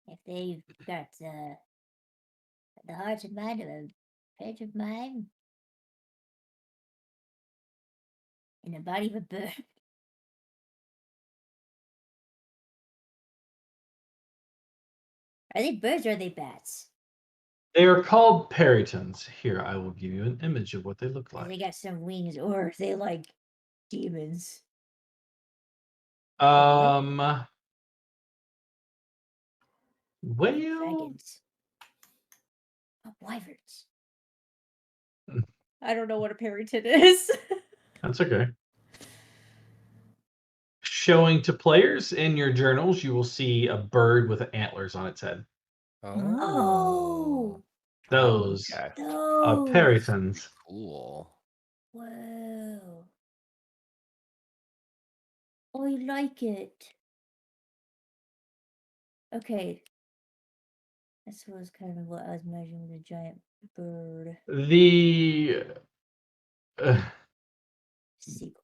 Speaker 7: If they've got the heart and mind of a page of mine in the body of a bird. Are they birds or are they bats?
Speaker 1: They are called peritons. Here, I will give you an image of what they look
Speaker 7: Are they
Speaker 1: like.
Speaker 7: got some wings or are they like demons?
Speaker 1: Well,
Speaker 7: Dragons. Oh, wyverns.
Speaker 8: I don't know what a periton is.
Speaker 1: that's okay. Showing to players in your journals, you will see a bird with antlers on its head.
Speaker 8: Oh.
Speaker 1: Those
Speaker 3: Okay.
Speaker 1: are
Speaker 8: Those.
Speaker 1: peritons.
Speaker 5: Cool.
Speaker 7: Whoa. I like it. Okay. This was kind of what I was imagining with a giant bird.
Speaker 1: The
Speaker 7: Seagull.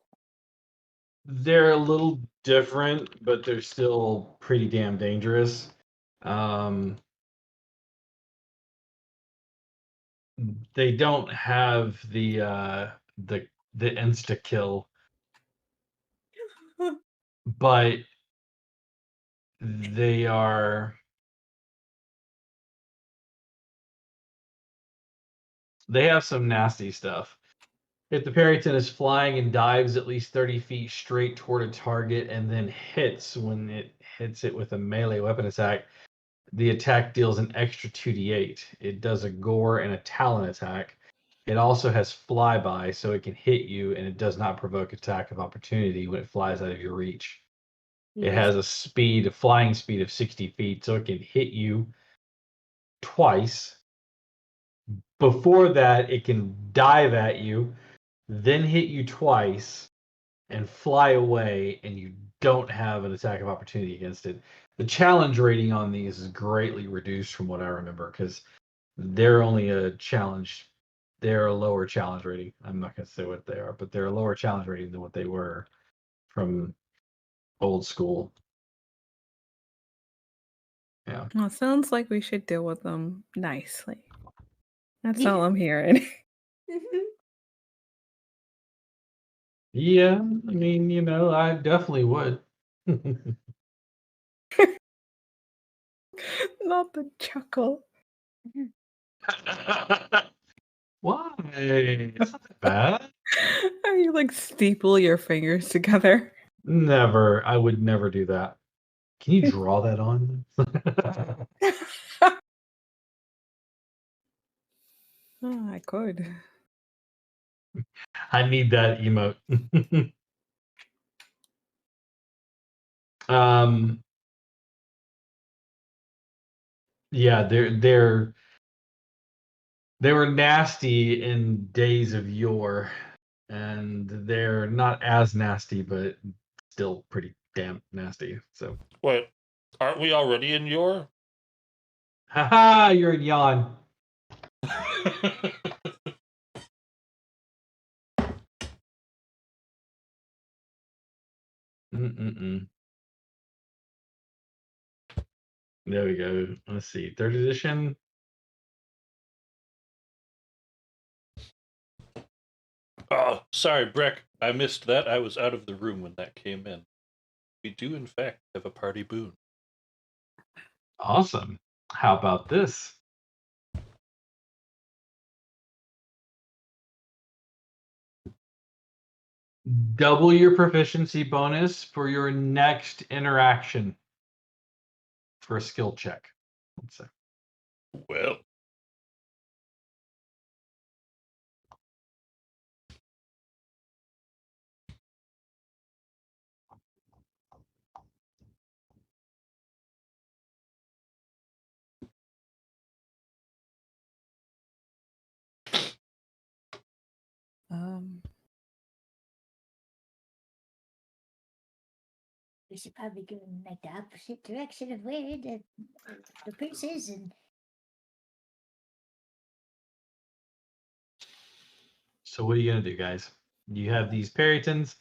Speaker 1: they're a little different, but they're still pretty damn dangerous. They don't have the insta kill, but they have some nasty stuff. If the Peryton is flying and dives at least 30 feet straight toward a target and then hits when it hits it with a melee weapon attack, the attack deals an extra 2d8. It does a gore and a talon attack. It also has flyby, so it can hit you, and it does not provoke attack of opportunity when it flies out of your reach. It has a flying speed of 60 feet, so it can hit you twice. Before that, it can dive at you, then hit you twice, and fly away, and you don't have an attack of opportunity against it. The challenge rating on these is greatly reduced from what I remember because they're only a challenge. They're a lower challenge rating. I'm not going to say what they are, but they're a lower challenge rating than what they were from old school. Yeah.
Speaker 6: Well, it sounds like we should deal with them nicely. That's
Speaker 7: Yeah.
Speaker 6: all I'm hearing.
Speaker 1: Yeah, I mean, I definitely would.
Speaker 6: Not the chuckle.
Speaker 1: Why? It's not that bad.
Speaker 6: How you like steeple your fingers together?
Speaker 1: Never. I would never do that. Can you draw that on?
Speaker 6: Oh, I could.
Speaker 1: I need that emote. um yeah, they were nasty in days of yore, and they're not as nasty, but still pretty damn nasty. So
Speaker 2: Wait, aren't we already in your?
Speaker 1: haha, you're in yawn. Mm-mm-mm. There we go. Let's see. Third edition.
Speaker 2: Oh, sorry, Breck. I missed that. I was out of the room when that came in. We do, in fact, have a party boon.
Speaker 1: Awesome. How about this? Double your proficiency bonus for your next interaction for a skill check. Let's see.
Speaker 2: Well,
Speaker 7: We should probably go in like the opposite direction of where the prince is, and
Speaker 1: So what are you gonna do, guys? You have these Perytons.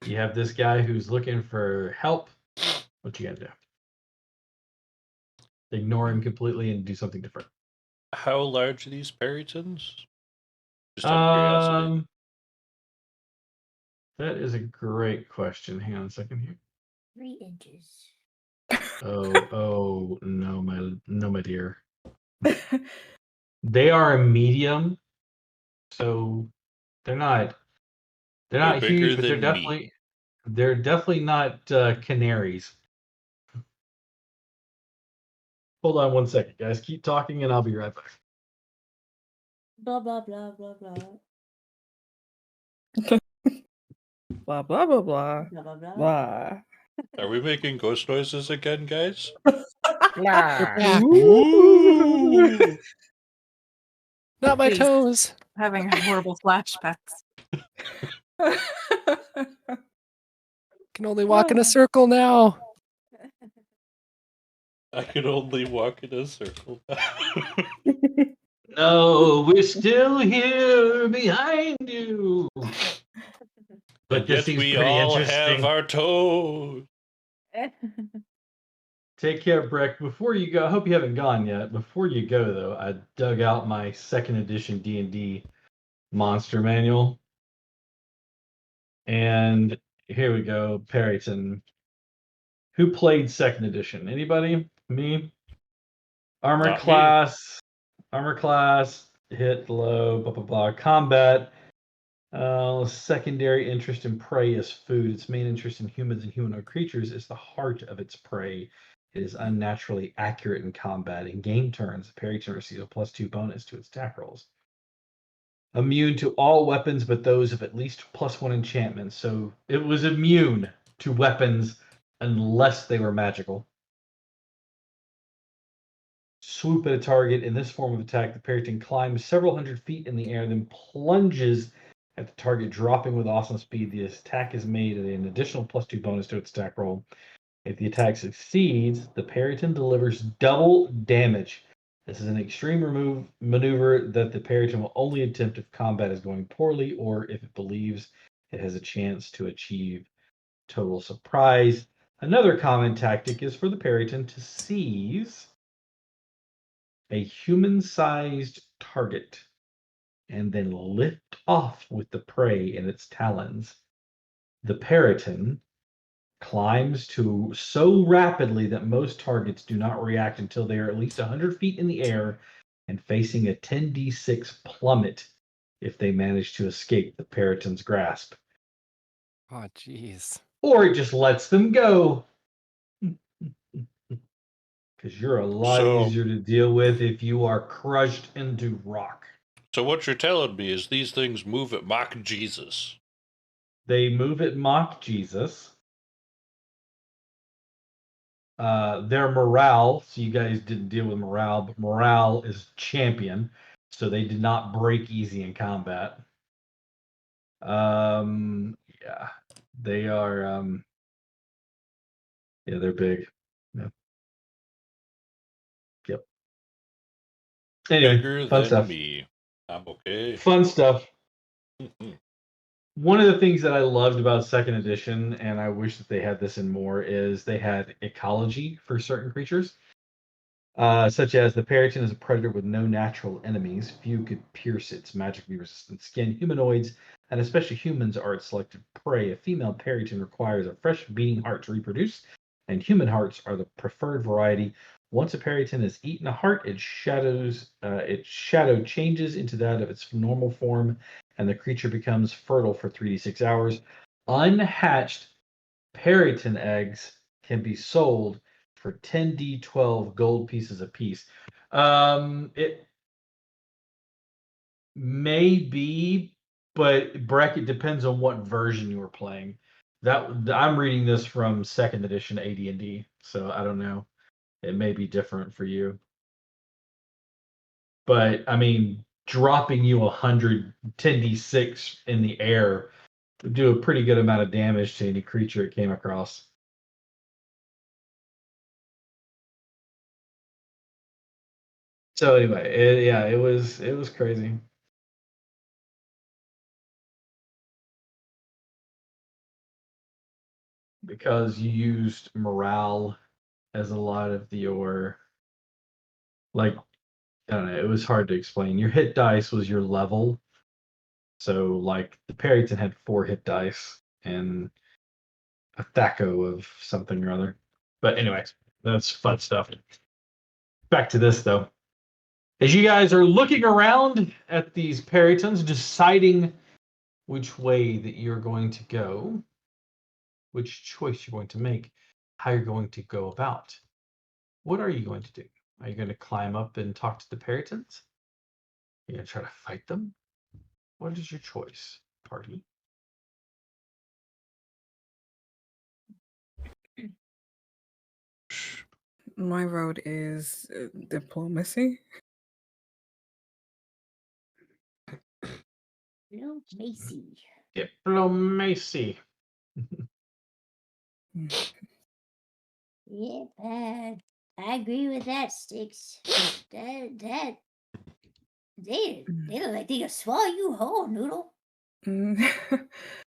Speaker 1: You have this guy who's looking for help. What you gonna do? Ignore him completely and do something different.
Speaker 2: how large are these Perytons? Just out of curiosity.
Speaker 1: That is a great question. Hang on a second here.
Speaker 7: 3 inches.
Speaker 1: Oh no, my dear. They are a medium, so they're not
Speaker 2: They're bigger
Speaker 1: huge, but
Speaker 2: than me.
Speaker 1: they're definitely not canaries. Hold on one second, guys. Keep talking, and I'll be right back.
Speaker 7: Blah blah blah blah blah.
Speaker 6: Blah blah blah blah
Speaker 7: Blah blah blah.
Speaker 6: blah.
Speaker 2: Are we making ghost noises again, guys?
Speaker 5: We're back.
Speaker 2: Ooh.
Speaker 5: Not my
Speaker 4: Please.
Speaker 5: toes.
Speaker 4: Having horrible flashbacks.
Speaker 5: Can only walk in a circle now.
Speaker 2: I can only walk in a circle.
Speaker 1: No, we're still here behind you. But
Speaker 2: And
Speaker 1: this
Speaker 2: yet
Speaker 1: seems
Speaker 2: we
Speaker 1: pretty
Speaker 2: all
Speaker 1: interesting.
Speaker 2: have our toes.
Speaker 1: Take care, Breck. Before you go, I hope you haven't gone yet. Before you go, though, I dug out my second edition D&D monster manual. And here we go, Perryton. Who played second edition? Anybody? Me? Armor
Speaker 2: Not me.
Speaker 1: class, hit low, blah, blah, blah. Combat. Secondary interest in prey is food. Its main interest in humans and humanoid creatures is the heart of its prey. It is unnaturally accurate in combat. In game turns, Perryton receives a +2 bonus to its attack rolls. Immune to all weapons but those of at least +1 enchantment. So it was immune to weapons unless they were magical. Swoop at a target. In this form of attack, the Perryton climbs several hundred feet in the air, then plunges At the target dropping with awesome speed, the attack is made at an additional +2 bonus to its attack roll. If the attack succeeds, the Periton delivers double damage. This is an extreme maneuver that the Periton will only attempt if combat is going poorly or if it believes it has a chance to achieve total surprise. Another common tactic is for the Periton to seize a human-sized target and then lift off with the prey in its talons. The Periton climbs to so rapidly that most targets do not react until they are at least 100 feet in the air and facing a 10d6 plummet if they manage to escape the Periton's grasp.
Speaker 5: Oh, jeez.
Speaker 1: Or it just lets them go. Because you're a lot
Speaker 2: So-
Speaker 1: easier to deal with if you are crushed into rock.
Speaker 2: So what you're telling me is these things move at Mach Jesus.
Speaker 1: They move at Mach Jesus. Their morale, so you guys didn't deal with morale, but morale is champion, so they did not break easy in combat. Yeah, they are. Yeah, they're big. Yeah. Yep. Anyway,
Speaker 2: Bigger
Speaker 1: fun
Speaker 2: than
Speaker 1: stuff.
Speaker 2: me. I'm okay.
Speaker 1: Fun stuff.
Speaker 2: Mhm.
Speaker 1: One of the things that I loved about second edition, and I wish that they had this in more, is they had ecology for certain creatures. Such as the Periton is a predator with no natural enemies. Few could pierce its magically resistant skin. Humanoids, and especially humans, are its selected prey. A female Periton requires a fresh beating heart to reproduce, and human hearts are the preferred variety. Once a Periton has eaten a heart, its shadow changes into that of its normal form, and the creature becomes fertile for 3d6 hours. Unhatched Periton eggs can be sold for 10d12 gold pieces apiece. It may be, but bracket depends on what version you were playing. That I'm reading this from second edition AD&D, so I don't know. It may be different for you. But I mean, dropping you 100 10d6 in the air would do a pretty good amount of damage to any creature it came across. So anyway, it was crazy. Because you used morale as a lot of your, like, I don't know, it was hard to explain. Your hit dice was your level. So like the Periton had 4 hit dice and a Thaco of something or other. But anyway, that's fun stuff. Back to this though. As you guys are looking around at these Peritons, deciding which way that you're going to go, which choice you're going to make, how you're going to go about. What are you going to do? Are you going to climb up and talk to the Peritons? Are you going to try to fight them? What is your choice, party?
Speaker 6: My road is diplomacy.
Speaker 7: No, Macy.
Speaker 1: Diplomacy.
Speaker 7: Yep, I agree with that, Sticks. They look like they could swallow you whole, Noodle.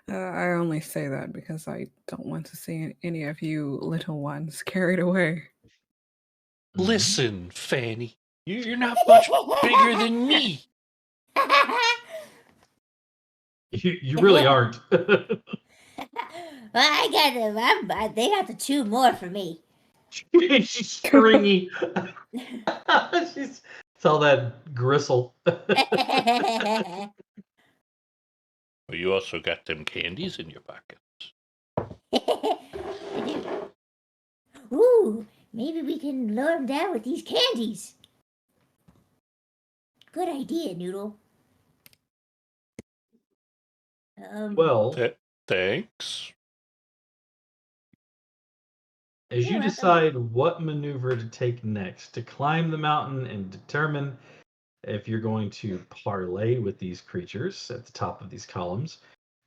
Speaker 6: I only say that because I don't want to see any of you little ones carried away.
Speaker 2: Listen, Fanny, you're not much bigger than me.
Speaker 1: You really aren't.
Speaker 7: Well, I got them. They got the 2 more for me.
Speaker 1: She's stringy. It's all that gristle.
Speaker 2: Well, you also got them candies in your pockets.
Speaker 7: Ooh, maybe we can lure them down with these candies. Good idea, Noodle.
Speaker 1: Well,
Speaker 2: Thanks.
Speaker 1: as
Speaker 7: You're
Speaker 1: you
Speaker 7: welcome.
Speaker 1: decide what maneuver to take next to climb the mountain and determine if you're going to parlay with these creatures at the top of these columns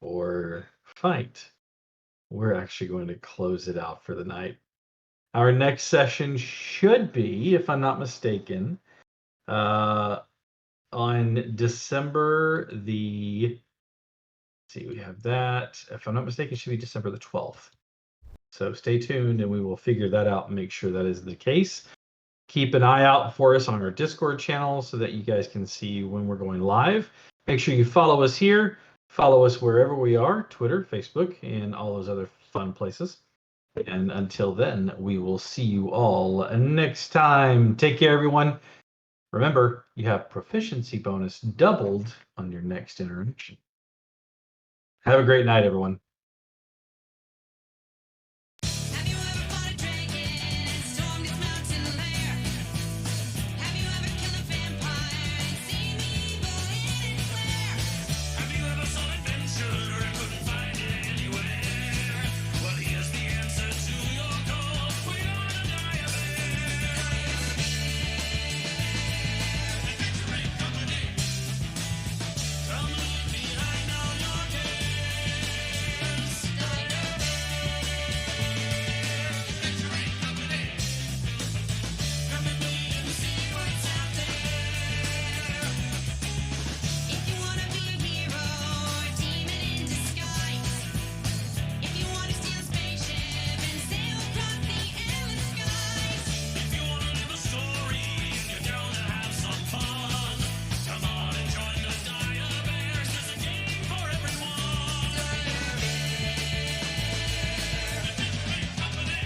Speaker 1: or fight, we're actually going to close it out for the night. Our next session should be, if I'm not mistaken, on December the. See, we have that. If I'm not mistaken, it should be December the 12th. So stay tuned and we will figure that out and make sure that is the case. Keep an eye out for us on our Discord channel so that you guys can see when we're going live. Make sure you follow us here. Follow us wherever we are, Twitter, Facebook, and all those other fun places. And until then, we will see you all next time. Take care, everyone. Remember, you have proficiency bonus doubled on your next interaction. Have a great night, everyone.
Speaker 10: Have you ever fought a dragon and stormed its mountain lair? Have you ever killed a vampire and seen the evil in its lair? Have you ever sought adventure and couldn't find it anywhere? Well, here's the answer to your call. We are the Diabetes. Adventuring company. Come leave behind all your cares. Adventuring company. Come with me and see what's out there. If you wanna be a hero or a demon in disguise, if you wanna steal a spaceship and sail across the endless skies, if you wanna live a story and you're down to have some fun, come on and join the Diabears. There's a game for everyone. Adventuring company.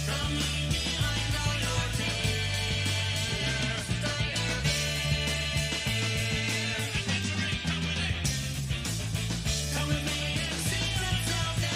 Speaker 10: Come leave behind all your cares. Adventuring company. Come with me and see what's out there.